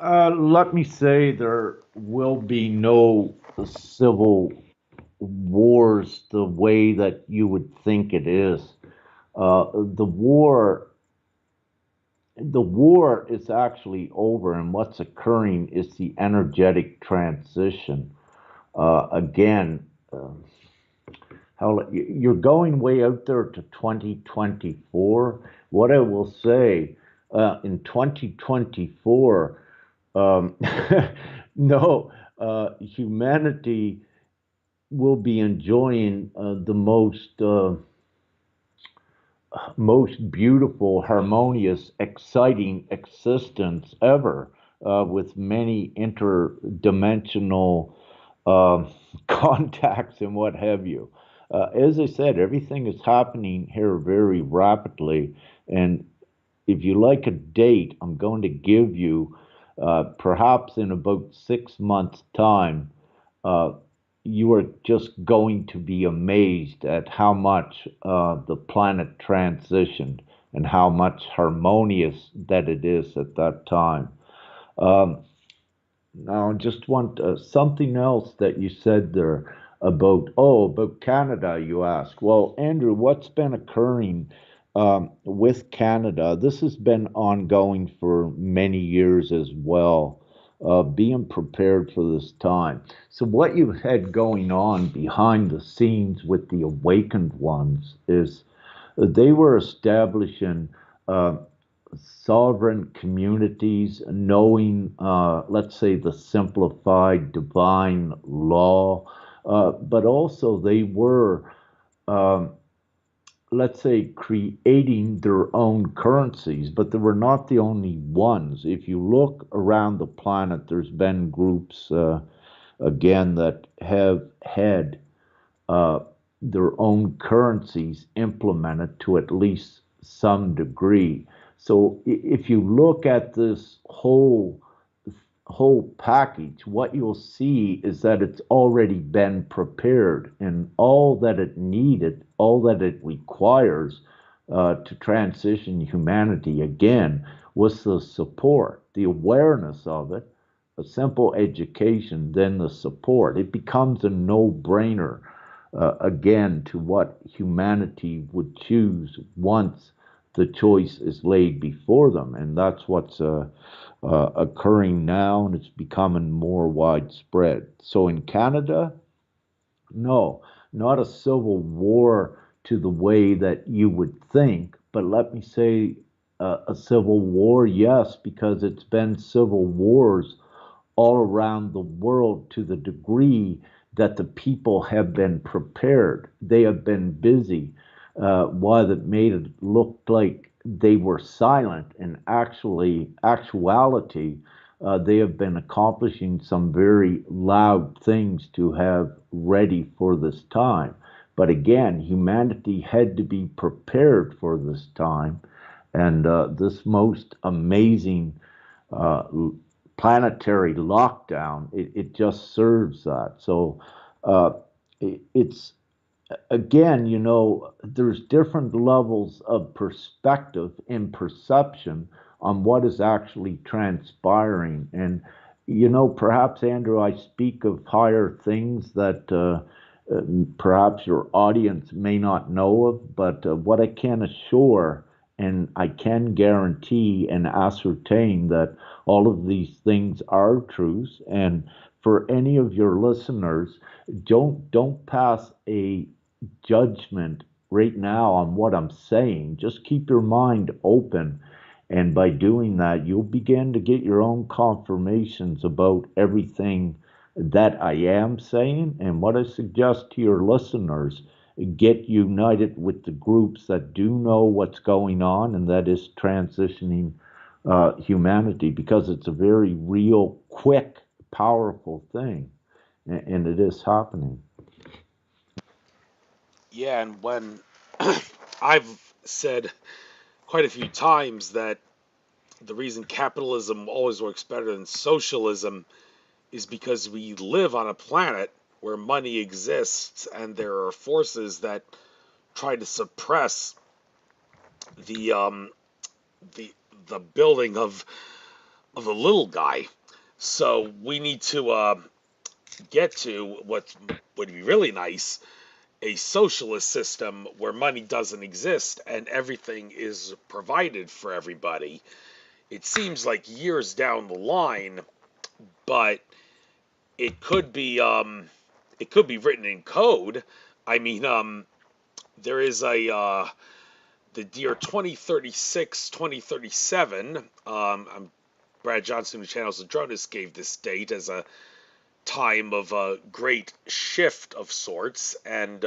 let me say there will be no civil wars the way that you would think it is. Uh, the war, the war is actually over, and what's occurring is the energetic transition. Again, you're going way out there to 2024. What I will say in 2024, um, no, humanity will be enjoying the most beautiful, harmonious, exciting existence ever, with many interdimensional um contacts and what have you. As I said, everything is happening here very rapidly. And if you like a date, I'm going to give you perhaps in about 6 months' time. Uh, you are just going to be amazed at how much the planet transitioned and how much harmonious that it is at that time. Um, Now, I just want something else that you said there about Canada, you asked. Well, Andrew, what's been occurring with Canada? This has been ongoing for many years as well, being prepared for this time. So, what you had going on behind the scenes with the awakened ones is they were establishing uh, sovereign communities, knowing, let's say, the simplified divine law, but also they were, um, let's say, creating their own currencies, but they were not the only ones. If you look around the planet, there's been groups, again, that have had uh, their own currencies implemented to at least some degree. So if you look at this whole package, what you'll see is that it's already been prepared, and all that it needed, all that it requires to transition humanity again was the support, the awareness of it, a simple education, then the support. It becomes a no brainer again to what humanity would choose once the choice is laid before them, and that's what's occurring now, and it's becoming more widespread. So in Canada, no, not a civil war to the way that you would think, but let me say a civil war, yes, because it's been civil wars all around the world to the degree that the people have been prepared. They have been busy. While it made it look like they were silent, in actuality, they have been accomplishing some very loud things to have ready for this time. But again, humanity had to be prepared for this time, and this most amazing uh, planetary lockdown, it just serves that. So uh, it's again, there's different levels of perspective and perception on what is actually transpiring. And, perhaps, Andrew, I speak of higher things that perhaps your audience may not know of, but what I can assure and I can guarantee and ascertain that all of these things are truths. And for any of your listeners, don't pass a judgment right now on what I'm saying. Just keep your mind open. And by doing that, you'll begin to get your own confirmations about everything that I am saying. And what I suggest to your listeners, get united with the groups that do know what's going on, and that is transitioning humanity, because it's a very real, quick, powerful thing. And it is happening. Yeah, and when I've said quite a few times that the reason capitalism always works better than socialism is because we live on a planet where money exists and there are forces that try to suppress the the the building of the little guy. So we need to get to what would be really nice, a socialist system where money doesn't exist and everything is provided for everybody. It seems like years down the line, but it could be written in code. I mean, there is a the year 2036, 2037. Brad Johnson, who channels the Dronus, gave this date as a time of a great shift of sorts, and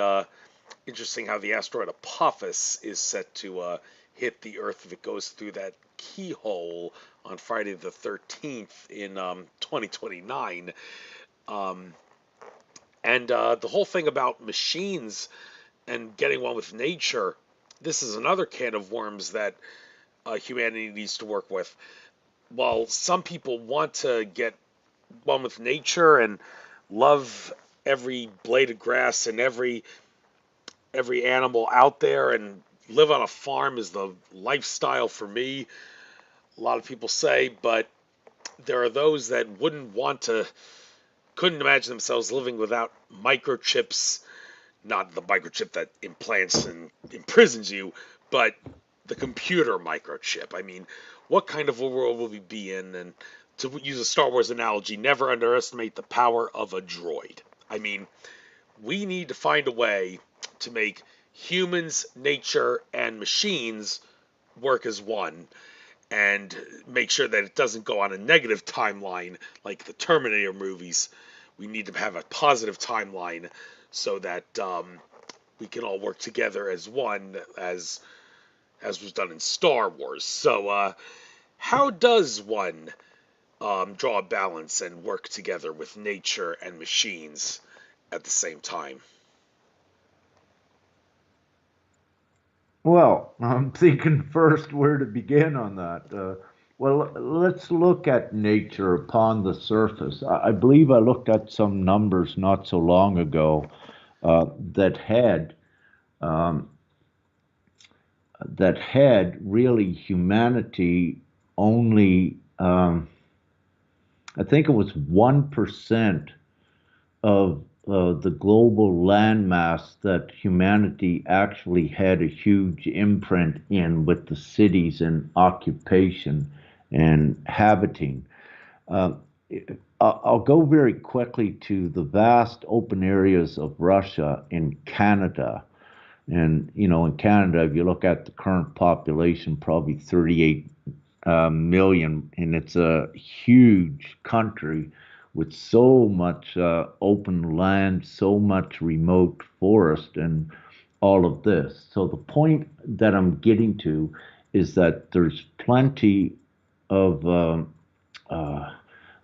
interesting how the asteroid Apophis is set to hit the Earth if it goes through that keyhole on Friday the 13th in 2029. Um, and the whole thing about machines and getting one with nature, this is another can of worms that humanity needs to work with. While some people want to get one with nature and love every blade of grass and every animal out there and live on a farm is the lifestyle for me, a lot of people say, but there are those that couldn't imagine themselves living without microchips, not the microchip that implants and imprisons you, but the computer microchip. I mean, what kind of a world will we be in? And to use a Star Wars analogy, never underestimate the power of a droid. I mean, we need to find a way to make humans, nature, and machines work as one and make sure that it doesn't go on a negative timeline like the Terminator movies. We need to have a positive timeline so that we can all work together as one, as was done in Star Wars. So, how does one draw a balance and work together with nature and machines at the same time? Well, I'm thinking first where to begin on that. Well, let's look at nature upon the surface. I believe I looked at some numbers not so long ago that um, had really humanity only. I think it was 1% of the global landmass that humanity actually had a huge imprint in with the cities and occupation and habiting. Uh, I'll go very quickly to the vast open areas of Russia and Canada. And, in Canada, if you look at the current population, probably 38 million, and it's a huge country with so much open land, so much remote forest, and all of this. So the point that I'm getting to is that there's plenty of uh,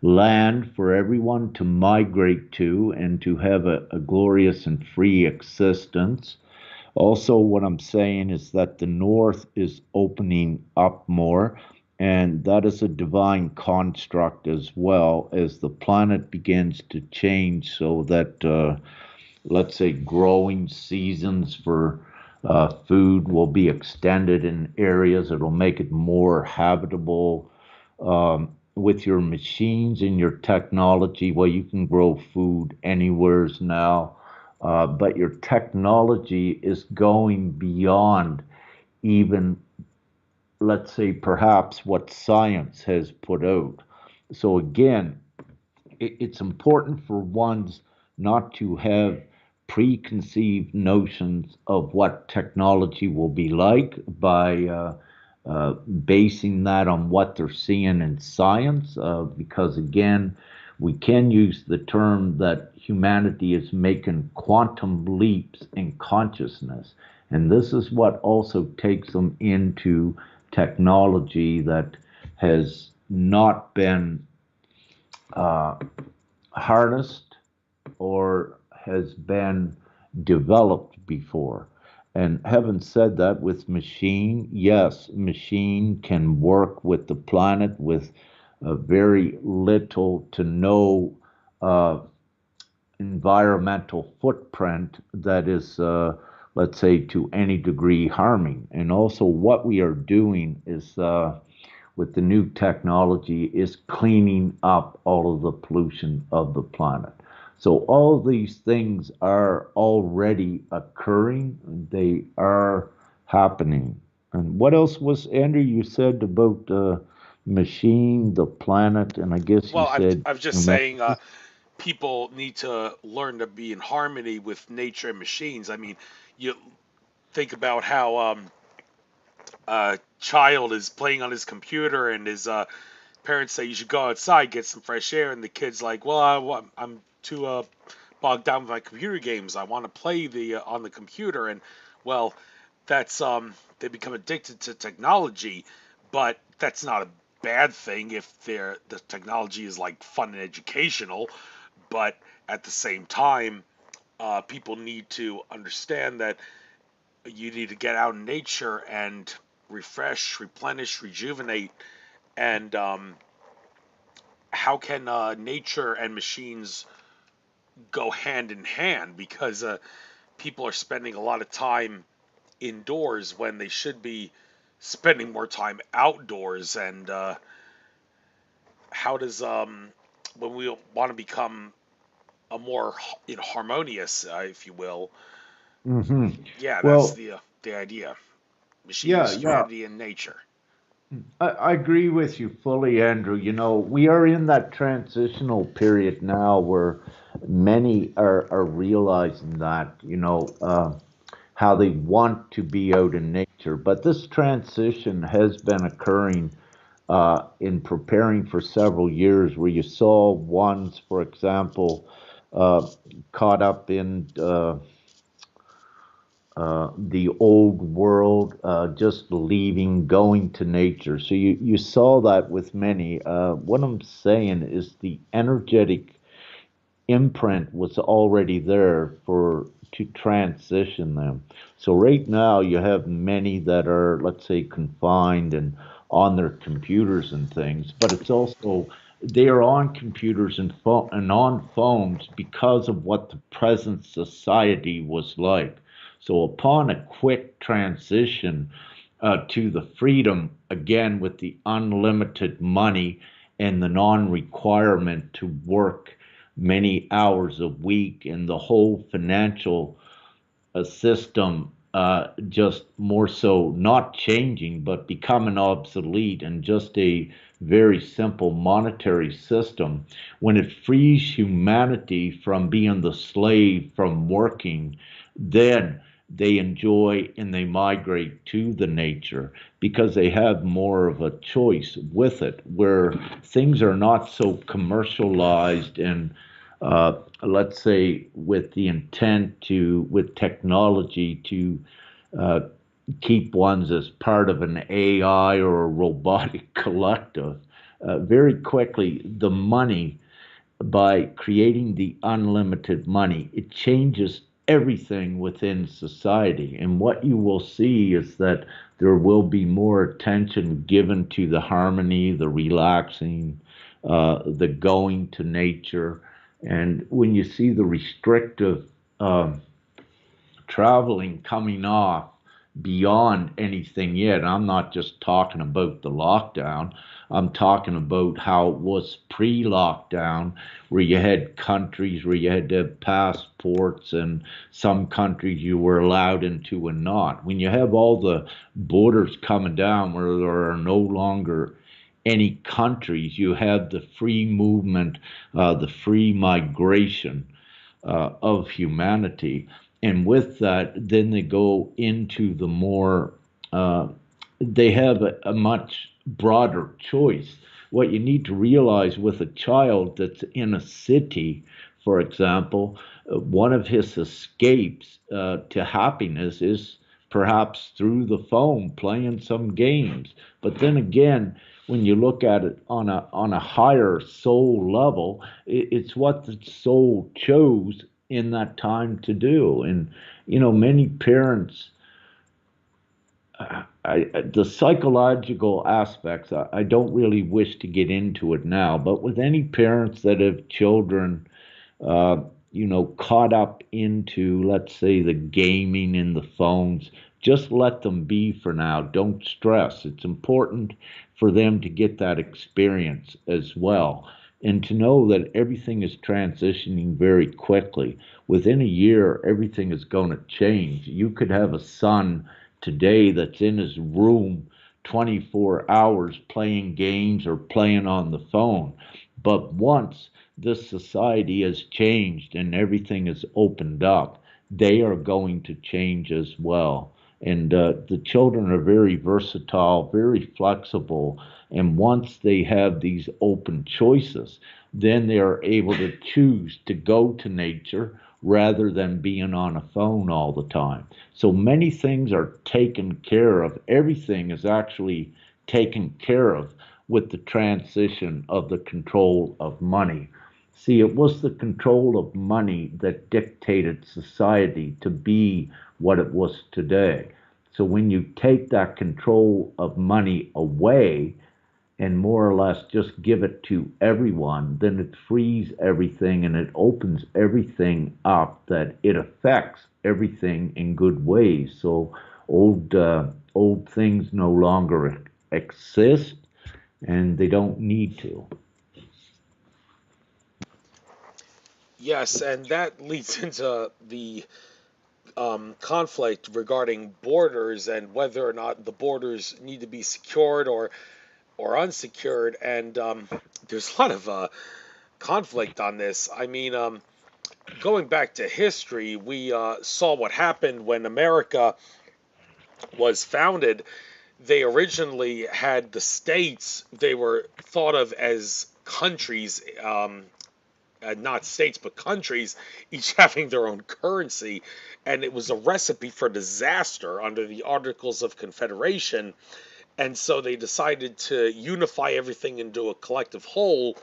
land for everyone to migrate to and to have a glorious and free existence. Also, what I'm saying is that the North is opening up more, and that is a divine construct as well as the planet begins to change so that, let's say, growing seasons for food will be extended in areas. It'll make it more habitable. With your machines and your technology, well, you can grow food anywheres now, but your technology is going beyond even, let's say, perhaps what science has put out. So again, it's important for ones not to have preconceived notions of what technology will be like by basing that on what they're seeing in science, because again, we can use the term that humanity is making quantum leaps in consciousness. And this is what also takes them into technology that has not been uh, harnessed or has been developed before. And having said that, with machine, yes, machine can work with the planet with very little to no uh, environmental footprint that is, let's say, to any degree harming. And also, what we are doing is with the new technology is cleaning up all of the pollution of the planet. So all these things are already occurring. They are happening. And what else was, Andrew, you said about machine, the planet, and I guess you Well, said I'm just saying, humanity? people need to learn to be in harmony with nature and machines. I mean, you think about how a child is playing on his computer and his parents say you should go outside, get some fresh air, and the kid's like, "Well, I'm too bogged down with my computer games. I want to play the on the computer." And well, that's they become addicted to technology, but that's not a bad thing if the technology is like fun and educational. But at the same time, people need to understand that you need to get out in nature and refresh, replenish, rejuvenate. And how can nature and machines go hand in hand? Because people are spending a lot of time indoors when they should be spending more time outdoors. And how does when we want to become a more harmonious, if you will, Hmm. yeah, that's Well, the idea. Machines, yeah, yeah. humanity, and nature. I agree with you fully, Andrew. We are in that transitional period now where many are realizing that, how they want to be out in nature. But this transition has been occurring in preparing for several years, where you saw ones, for example, uh, caught up in the old world, just leaving, going to nature. So you saw that with many. What I'm saying is the energetic imprint was already there for to transition them. So right now you have many that are, let's say, confined and on their computers and things, but it's also they are on computers and on phones because of what the present society was like. So upon a quick transition to the freedom, again with the unlimited money and the non-requirement to work many hours a week, and the whole financial a system just more so not changing but becoming obsolete, and just a very simple monetary system, when it frees humanity from being the slave, from working, then they enjoy and they migrate to the nature because they have more of a choice with it, where things are not so commercialized and let's say with the intent to, with technology, to uh, keep ones as part of an AI or a robotic collective. Very quickly, the money, by creating the unlimited money, it changes everything within society. And what you will see is that there will be more attention given to the harmony, the relaxing, the going to nature. And when you see the restrictive um, traveling coming off beyond anything yet. I'm not just talking about the lockdown. I'm talking about how it was pre-lockdown, where you had countries where you had to have passports, and some countries you were allowed into and not. When you have all the borders coming down where there are no longer any countries, you have the free movement, the free migration of humanity. And with that, then they go into the more, uh, they have a much broader choice. What you need to realize with a child that's in a city, for example, one of his escapes to happiness is perhaps through the phone playing some games. But then again, when you look at it on a higher soul level, it's what the soul chose in that time to do. And many parents, the psychological aspects, I don't really wish to get into it now, but with any parents that have children uh, caught up into, let's say, the gaming and the phones, just let them be for now. Don't stress. It's important for them to get that experience as well. And to know that everything is transitioning very quickly. Within a year, everything is going to change. You could have a son today that's in his room 24 hours playing games or playing on the phone. But once this society has changed and everything is opened up, they are going to change as well. And the children are very versatile, very flexible. And once they have these open choices, then they are able to choose to go to nature rather than being on a phone all the time. So many things are taken care of. Everything is actually taken care of with the transition of the control of money. See, it was the control of money that dictated society to be what it was today. So when you take that control of money away and more or less just give it to everyone, then it frees everything and it opens everything up, that it affects everything in good ways. So old things no longer exist, and they don't need to. Yes, and that leads into the conflict regarding borders and whether or not the borders need to be secured or unsecured. And there's a lot of conflict on this. I mean, going back to history, we saw what happened when America was founded. They originally had the states, they were thought of as countries, not states, but countries, each having their own currency. And it was a recipe for disaster under the Articles of Confederation. And so they decided to unify everything into a collective whole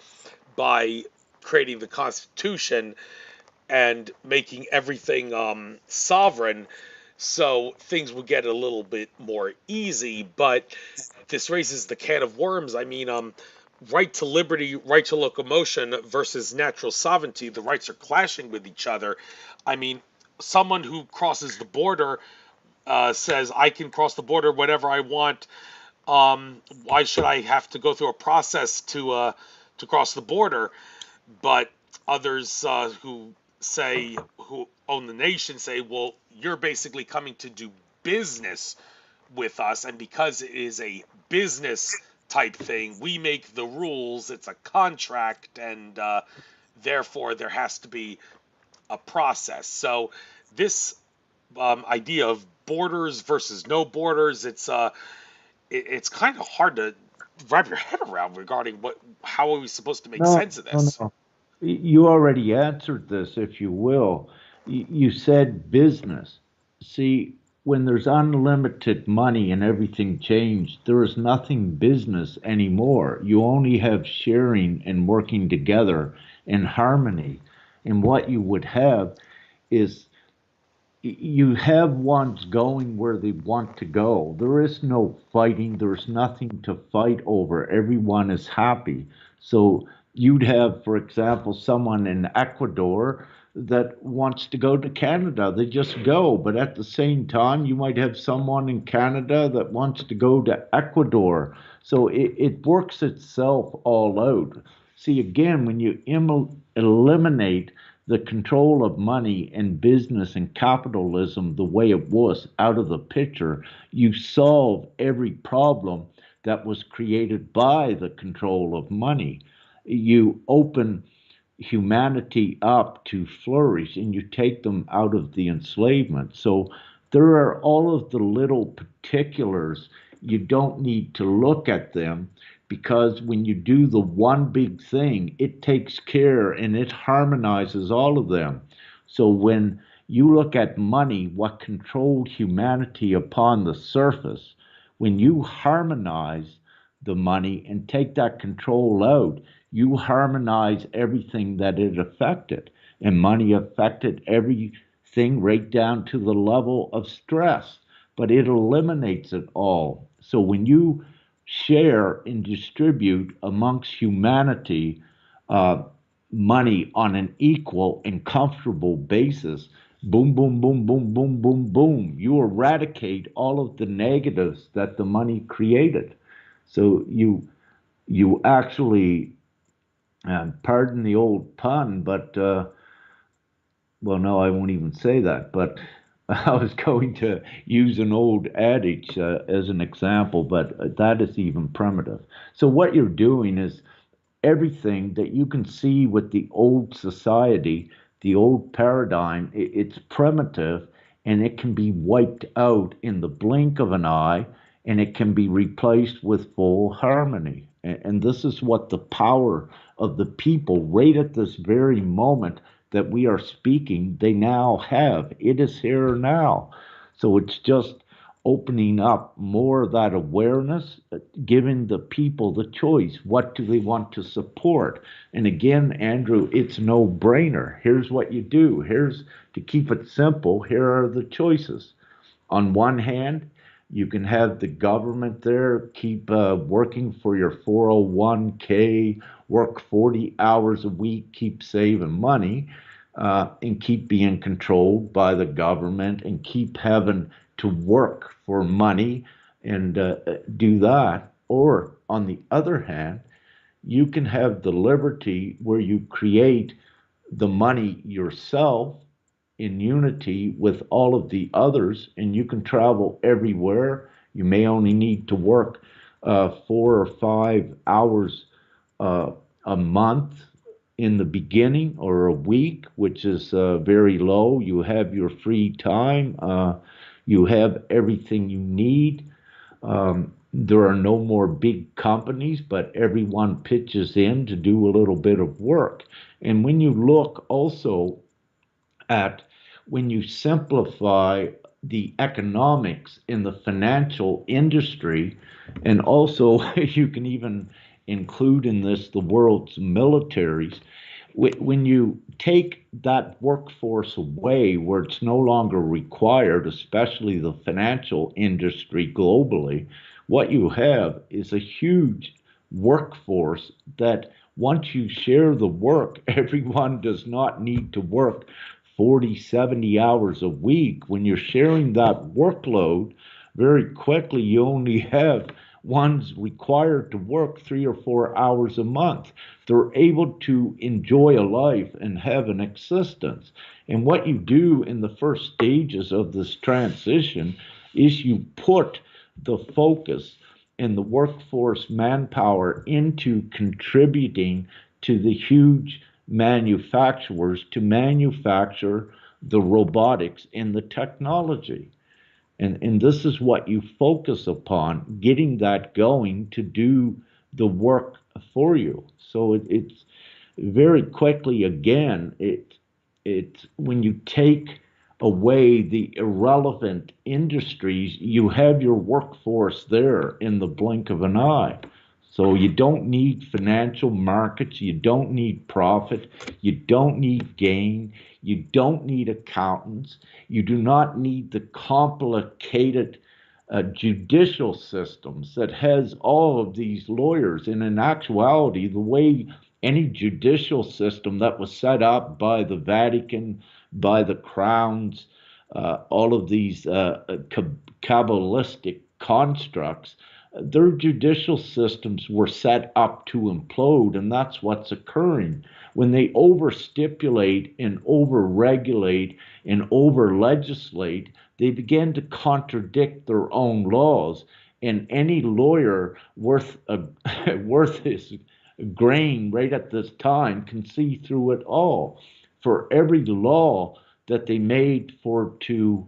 by creating the Constitution and making everything sovereign, so things would get a little bit more easy. But this raises the can of worms. I mean, right to liberty, right to locomotion versus natural sovereignty, the rights are clashing with each other. I mean, someone who crosses the border says, I can cross the border whenever I want. Why should I have to go through a process to cross the border? But Others who own the nation say, well, you're basically coming to do business with us, and because it is a business type thing, we make the rules. It's a contract, and therefore there has to be a process. So this idea of borders versus no borders, it's kind of hard to wrap your head around regarding how are we supposed to make No, sense of no, this. no. You already answered this, if you will. You said business. See, when there's unlimited money and everything changed, there is nothing business anymore. You only have sharing and working together in harmony. And what you would have is you have ones going where they want to go. There is no fighting, there's nothing to fight over. Everyone is happy. So you'd have, for example, someone in Ecuador that wants to go to Canada. They just go. But at the same time, you might have someone in Canada that wants to go to Ecuador. So it works itself all out. See, again, when you eliminate the control of money and business and capitalism the way it was out of the picture, you solve every problem that was created by the control of money. You open humanity up to flourish and you take them out of the enslavement. So there are all of the little particulars. You don't need to look at them because when you do the one big thing, it takes care and it harmonizes all of them. So when you look at money, what controlled humanity upon the surface, when you harmonize the money and take that control out, you harmonize everything that it affected. And money affected everything right down to the level of stress, but it eliminates it all. So when you share and distribute amongst humanity uh, money on an equal and comfortable basis, boom, boom, boom, boom, boom, boom, boom, you eradicate all of the negatives that the money created. So you actually, pardon the old pun, but well, no, I won't even say that. But I was going to use an old adage as an example, but that is even primitive. So what you're doing is everything that you can see with the old society, the old paradigm, it's primitive and it can be wiped out in the blink of an eye and it can be replaced with full harmony. And this is what the power of the people right at this very moment that we are speaking, they now have. It is here now. So it's just opening up more of that awareness, giving the people the choice. What do they want to support? And again, Andrew, it's no brainer. Here's what you do. Here's to keep it simple. Here are the choices. On one hand, you can have the government there keep working for your 401k, work 40 hours a week, keep saving money, and keep being controlled by the government and keep having to work for money and do that. Or on the other hand, you can have the liberty where you create the money yourself in unity with all of the others, and you can travel everywhere. You may only need to work 4 or 5 hours uh, a month in the beginning or a week, which is very low. You have your free time. You have everything you need. There are no more big companies, but everyone pitches in to do a little bit of work. And when you look also at when you simplify the economics in the financial industry, and also you can even include in this the world's militaries. When you take that workforce away where it's no longer required, especially the financial industry globally, what you have is a huge workforce that once you share the work, everyone does not need to work 40, 70 hours a week. When you're sharing that workload, very quickly you only have ones required to work 3 or 4 hours a month. They're able to enjoy a life and have an existence. And what you do in the first stages of this transition is you put the focus and the workforce manpower into contributing to the huge manufacturers to manufacture the robotics and the technology. And this is what you focus upon, getting that going to do the work for you. So it's very quickly again, it when you take away the irrelevant industries, you have your workforce there in the blink of an eye. So you don't need financial markets, you don't need profit, you don't need gain, you don't need accountants, you do not need the complicated judicial systems that has all of these lawyers. And in actuality, the way any judicial system that was set up by the Vatican, by the crowns, all of these Kabbalistic constructs, their judicial systems were set up to implode, and that's what's occurring. When they overstipulate and overregulate and over legislate, they begin to contradict their own laws. And any lawyer worth worth his grain right at this time can see through it all. For every law that they made for to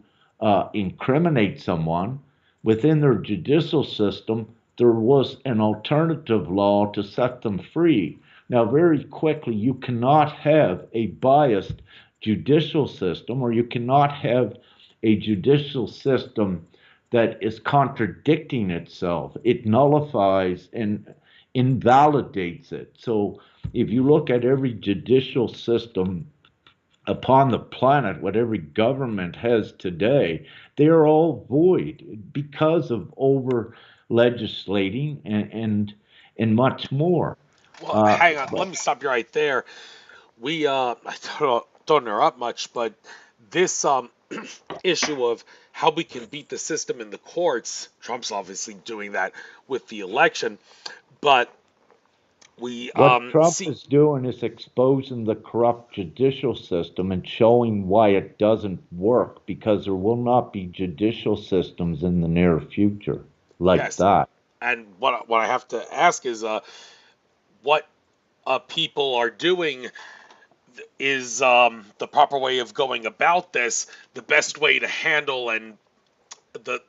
incriminate someone within their judicial system, there was an alternative law to set them free. Now, very quickly, you cannot have a biased judicial system, or you cannot have a judicial system that is contradicting itself. It nullifies and invalidates it. So if you look at every judicial system upon the planet, what every government has today, they are all void because of over legislating and much more. Well, Uh, hang on. Let but me stop you right there. I don't interrupt much, but this issue of how we can beat the system in the courts, Trump's obviously doing that with the election, but we what Trump see, is doing is exposing the corrupt judicial system and showing why it doesn't work because there will not be judicial systems in the near future like yes, that. and what I have to ask is what people are doing is the proper way of going about this, the best way to handle and the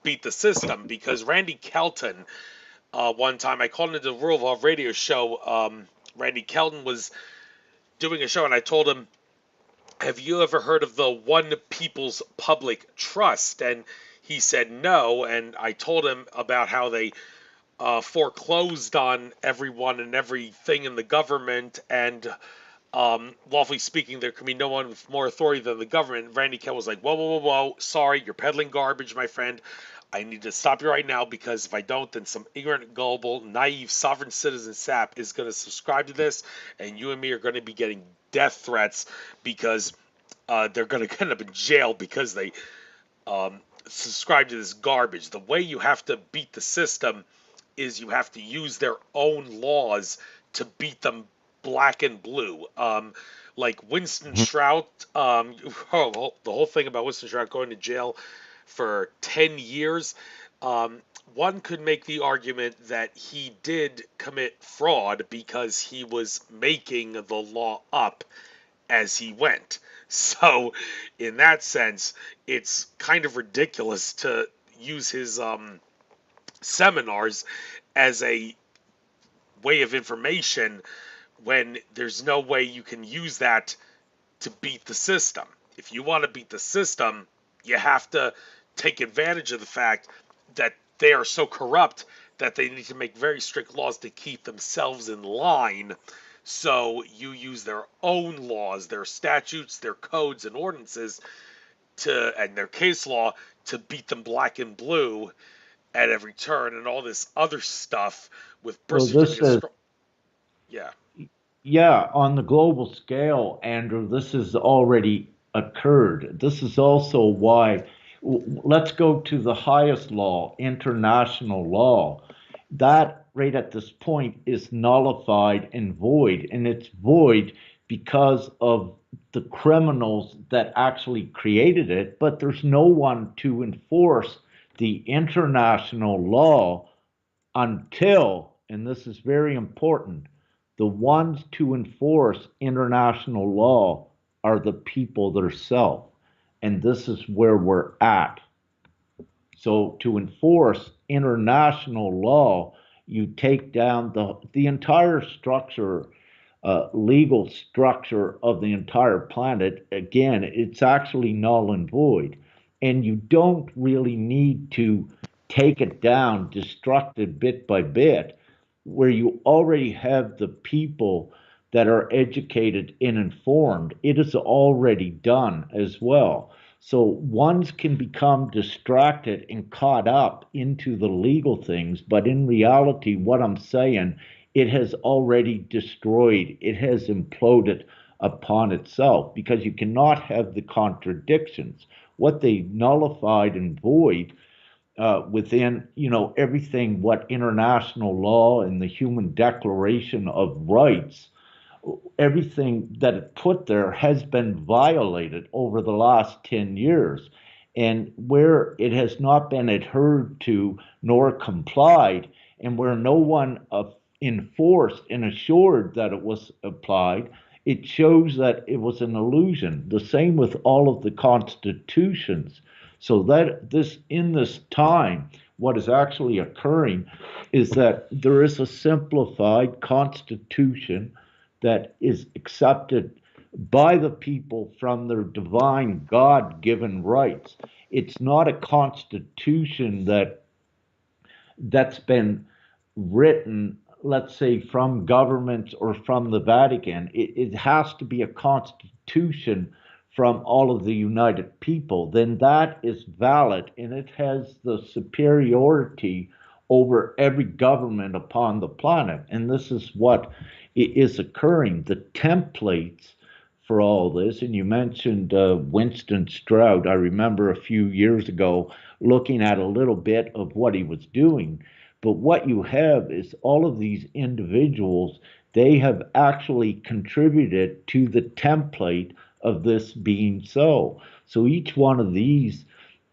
beat the system, because Randy Kelton, one time I called into the Rural Evolve radio show. Randy Kelton was doing a show, and I told him, "Have you ever heard of the One People's Public Trust?" And he said no. And I told him about how they foreclosed on everyone and everything in the government, and lawfully speaking, there can be no one with more authority than the government. Randy Kelton was like, "Whoa, whoa, whoa, whoa! Sorry, you're peddling garbage, my friend. I need to stop you right now, because if I don't, then some ignorant, gullible, naive, sovereign citizen sap is going to subscribe to this, and you and me are going to be getting death threats because they're going to end up in jail because they subscribe to this garbage." The way you have to beat the system is you have to use their own laws to beat them black and blue. Like Winston Shrout, the whole thing about Winston Shrout going to jail for 10 years, one could make the argument that he did commit fraud because he was making the law up as he went. So, in that sense, it's kind of ridiculous to use his seminars as a way of information when there's no way you can use that to beat the system. If you want to beat the system, you have to take advantage of the fact that they are so corrupt that they need to make very strict laws to keep themselves in line. So you use their own laws, their statutes, their codes and ordinances and their case law to beat them black and blue at every turn, and all this other stuff with birth So this certificates. is Yeah. Yeah, on the global scale, Andrew, this has already occurred. This is also why Let's go to the highest law, international law. That right at this point is nullified and void, and it's void because of the criminals that actually created it, but there's no one to enforce the international law until, and this is very important, the ones to enforce international law are the people themselves. And this is where we're at. So to enforce international law, you take down the entire structure, legal structure of the entire planet. Again, it's actually null and void. And you don't really need to take it down, destruct it bit by bit, where you already have the people that are educated and informed. It is already done as well. So ones can become distracted and caught up into the legal things, but in reality, what I'm saying, it has already destroyed, it has imploded upon itself because you cannot have the contradictions. What they nullified and void within, everything what international law and the Human Declaration of Rights, everything that it put there has been violated over the last 10 years. And where it has not been adhered to nor complied, and where no one enforced and assured that it was applied, it shows that it was an illusion. The same with all of the constitutions. So that this in this time, what is actually occurring is that there is a simplified constitution that is accepted by the people from their divine God given rights. It's not a constitution that's been written, let's say, from governments or from the Vatican. It has to be a constitution from all of the united people. Then that is valid and it has the superiority over every government upon the planet. And this is what is occurring. The templates for all this, and you mentioned Winston Stroud. I remember a few years ago looking at a little bit of what he was doing. But what you have is all of these individuals, they have actually contributed to the template of this being so. So each one of these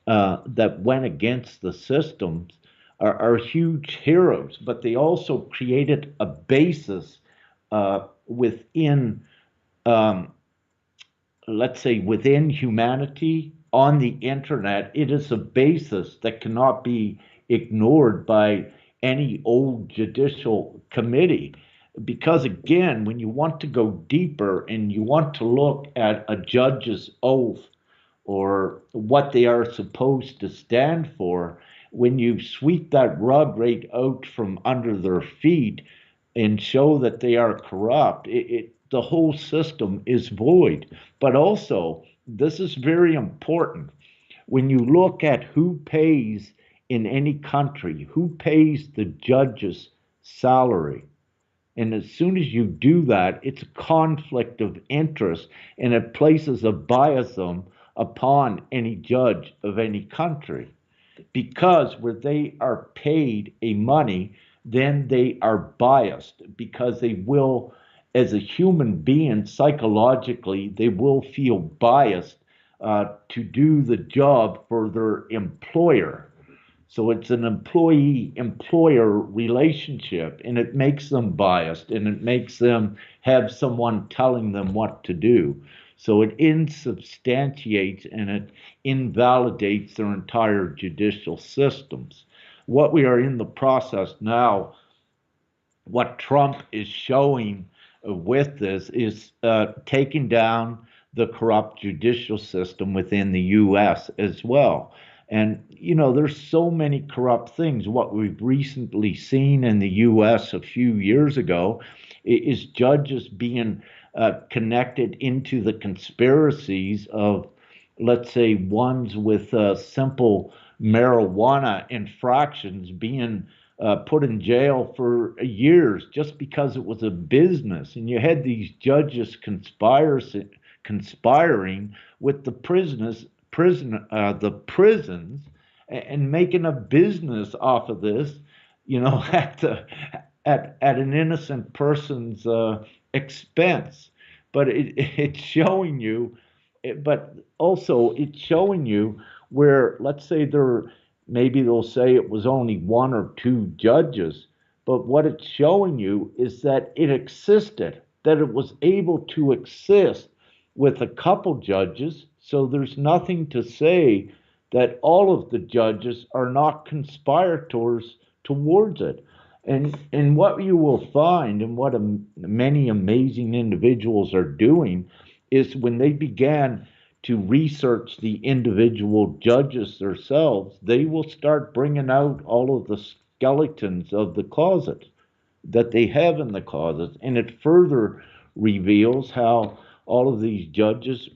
that went against the systems are huge heroes, but they also created a basis within, um, let's say, within humanity on the internet. It is a basis that cannot be ignored by any old judicial committee. Because again, when you want to go deeper and you want to look at a judge's oath or what they are supposed to stand for, when you sweep that rug right out from under their feet and show that they are corrupt, the whole system is void. But also, this is very important. When you look at who pays in any country, who pays the judge's salary, and as soon as you do that, it's a conflict of interest and it places a biasum upon any judge of any country. Because where they are paid a money, then they are biased because they will, as a human being, psychologically, they will feel biased to do the job for their employer. So it's an employee employer relationship, and it makes them biased and it makes them have someone telling them what to do. So it insubstantiates and it invalidates their entire judicial systems. What we are in the process now, what Trump is showing with this is taking down the corrupt judicial system within the U.S. as well. And, there's so many corrupt things. What we've recently seen in the U.S. a few years ago is judges being connected into the conspiracies of, let's say, ones with simple marijuana infractions being put in jail for years just because it was a business. And you had these judges conspiring with the the prisons and making a business off of this, at at an innocent person's expense. But it's showing you, but also it's showing you where, let's say maybe they'll say it was only one or two judges, but what it's showing you is that it existed, that it was able to exist with a couple judges. So there's nothing to say that all of the judges are not conspirators towards it. And what you will find, and what many amazing individuals are doing, is when they began to research the individual judges themselves, they will start bringing out all of the skeletons of the closet that they have in the closets, and it further reveals how all of these judges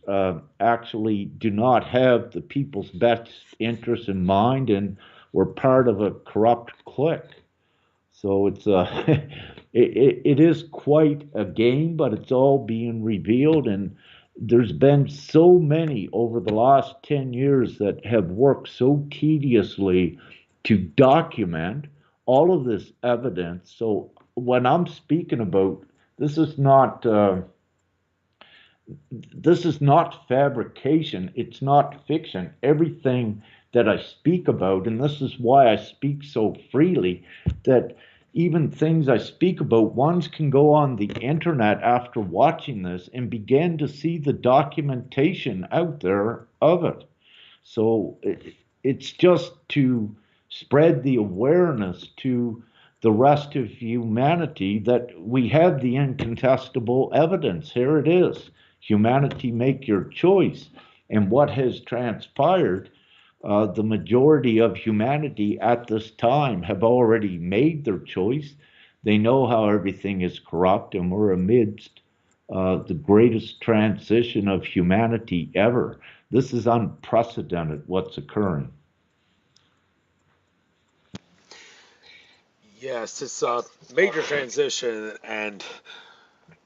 actually do not have the people's best interests in mind and were part of a corrupt clique. So it's it is quite a game, but it's all being revealed, and there's been so many over the last 10 years that have worked so tediously to document all of this evidence. So when I'm speaking about, this is not this is not fabrication, it's not fiction. Everything that I speak about, and this is why I speak so freely, that even things I speak about, ones can go on the internet after watching this and begin to see the documentation out there of it. So it's just to spread the awareness to the rest of humanity that we have the incontestable evidence. Here it is. Humanity, make your choice. And what has transpired, the majority of humanity at this time have already made their choice. They know how everything is corrupt, and we're amidst the greatest transition of humanity ever. This is unprecedented what's occurring. Yes, it's a major transition, and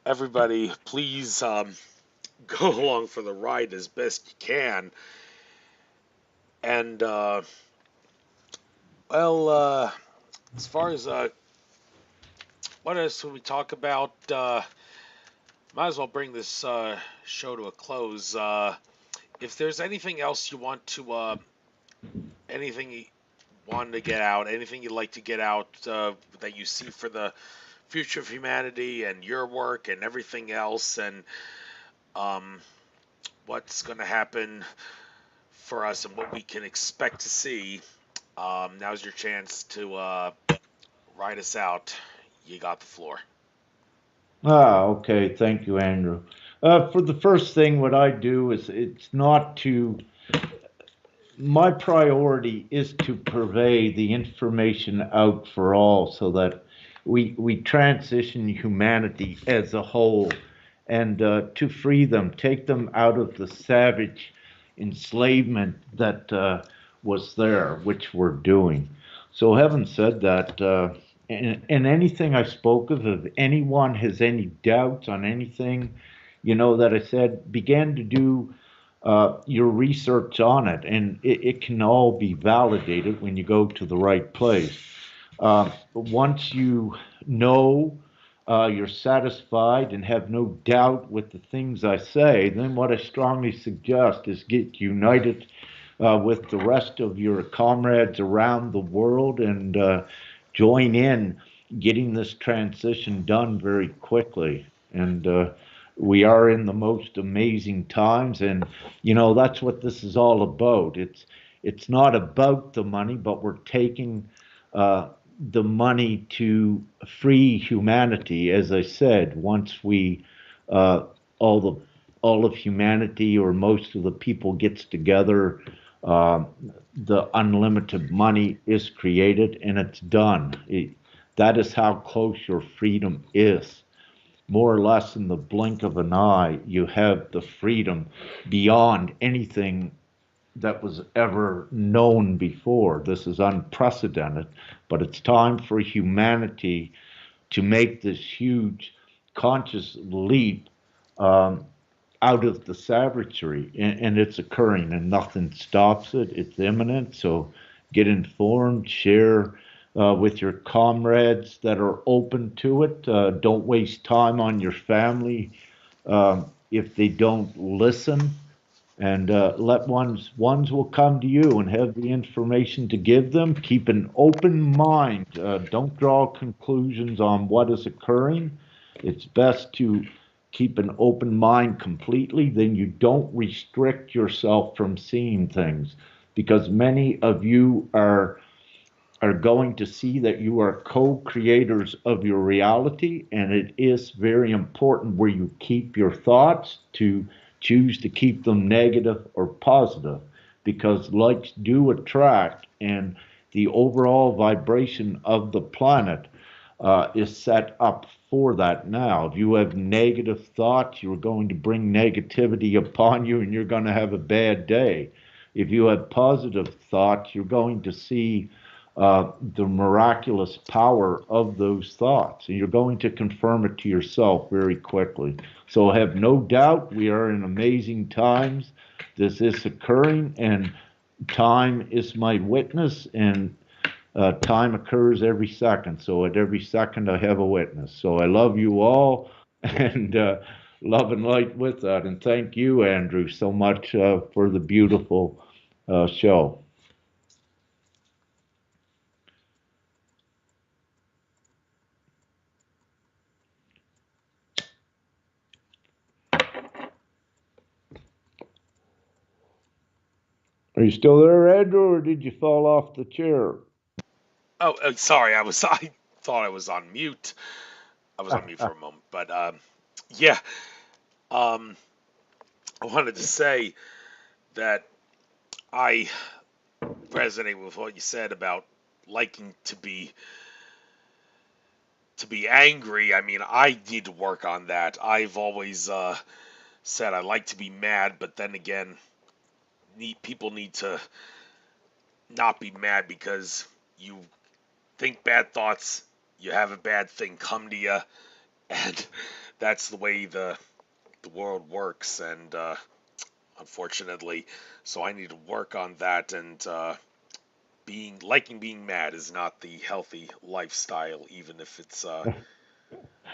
everybody, please go along for the ride as best you can. And well, as far as what else should we talk about? Might as well bring this show to a close. If there's anything else you want to, anything you want to get out, anything you'd like to get out that you see for the future of humanity and your work and everything else, and um, what's going to happen for us and what we can expect to see, now's your chance to ride us out. You got the floor. Okay. Thank you, Andrew. For the first thing, what I do is it's not to, my priority is to purvey the information out for all so that we transition humanity as a whole, and to free them, take them out of the savage enslavement that was there, which we're doing. So, having said that, in anything I spoke of, if anyone has any doubts on anything, that I said, began to do your research on it, and it can all be validated when you go to the right place. Once you know, you're satisfied and have no doubt with the things I say, then what I strongly suggest is get united with the rest of your comrades around the world and join in getting this transition done very quickly. And we are in the most amazing times, and that's what this is all about. It's not about the money, but we're taking uh, the money to free humanity. As I said, once we all the all of humanity or most of the people gets together, uh, the unlimited money is created and it's done. That is how close your freedom is. More or less in the blink of an eye, you have the freedom beyond anything that was ever known before. This is unprecedented, but it's time for humanity to make this huge conscious leap um, out of the savagery, and it's occurring, and nothing stops it. It's imminent. So get informed, share with your comrades that are open to it. Don't waste time on your family if they don't listen, and let ones will come to you and have the information to give them. Keep an open mind. Don't draw conclusions on what is occurring. It's best to keep an open mind completely. Then you don't restrict yourself from seeing things, because many of you are going to see that you are co-creators of your reality, and it is very important where you keep your thoughts to choose to keep them negative or positive, because likes do attract, and the overall vibration of the planet is set up for that now. If you have negative thoughts, you're going to bring negativity upon you, and you're going to have a bad day. If you have positive thoughts, you're going to see the miraculous power of those thoughts, and you're going to confirm it to yourself very quickly. So have no doubt we are in amazing times. This is occurring, and time is my witness, and time occurs every second. So at every second, I have a witness. So I love you all, and love and light with that. And thank you, Andrew, so much for the beautiful show. Are you still there, Andrew, or did you fall off the chair? Oh, sorry, I thought I was on mute. I was on mute for a moment, but yeah, um, I wanted to say that I resonate with what you said about liking to be angry. I mean, I need to work on that. I've always said I like to be mad, but then again, people need to not be mad because you think bad thoughts, you have a bad thing come to you, and that's the way the world works. And unfortunately, so I need to work on that. And being liking being mad is not the healthy lifestyle, even if it's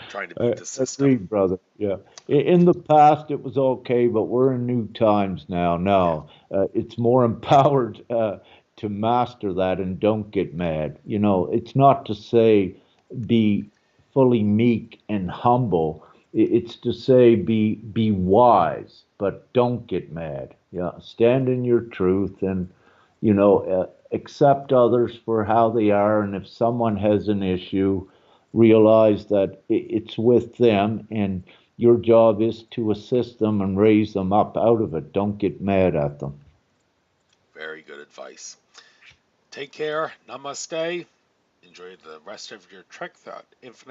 trying to beat the system. Agreed, brother. Yeah. In the past, it was okay, but we're in new times now. Yeah, No, it's more empowered to master that and don't get mad. You know, it's not to say be fully meek and humble. It's to say be wise, but don't get mad. Yeah, stand in your truth, and accept others for how they are. And if someone has an issue, realize that it's with them, and your job is to assist them and raise them up out of it. Don't get mad at them. very good advice. Take care. Namaste. Enjoy the rest of your trek throughout infinite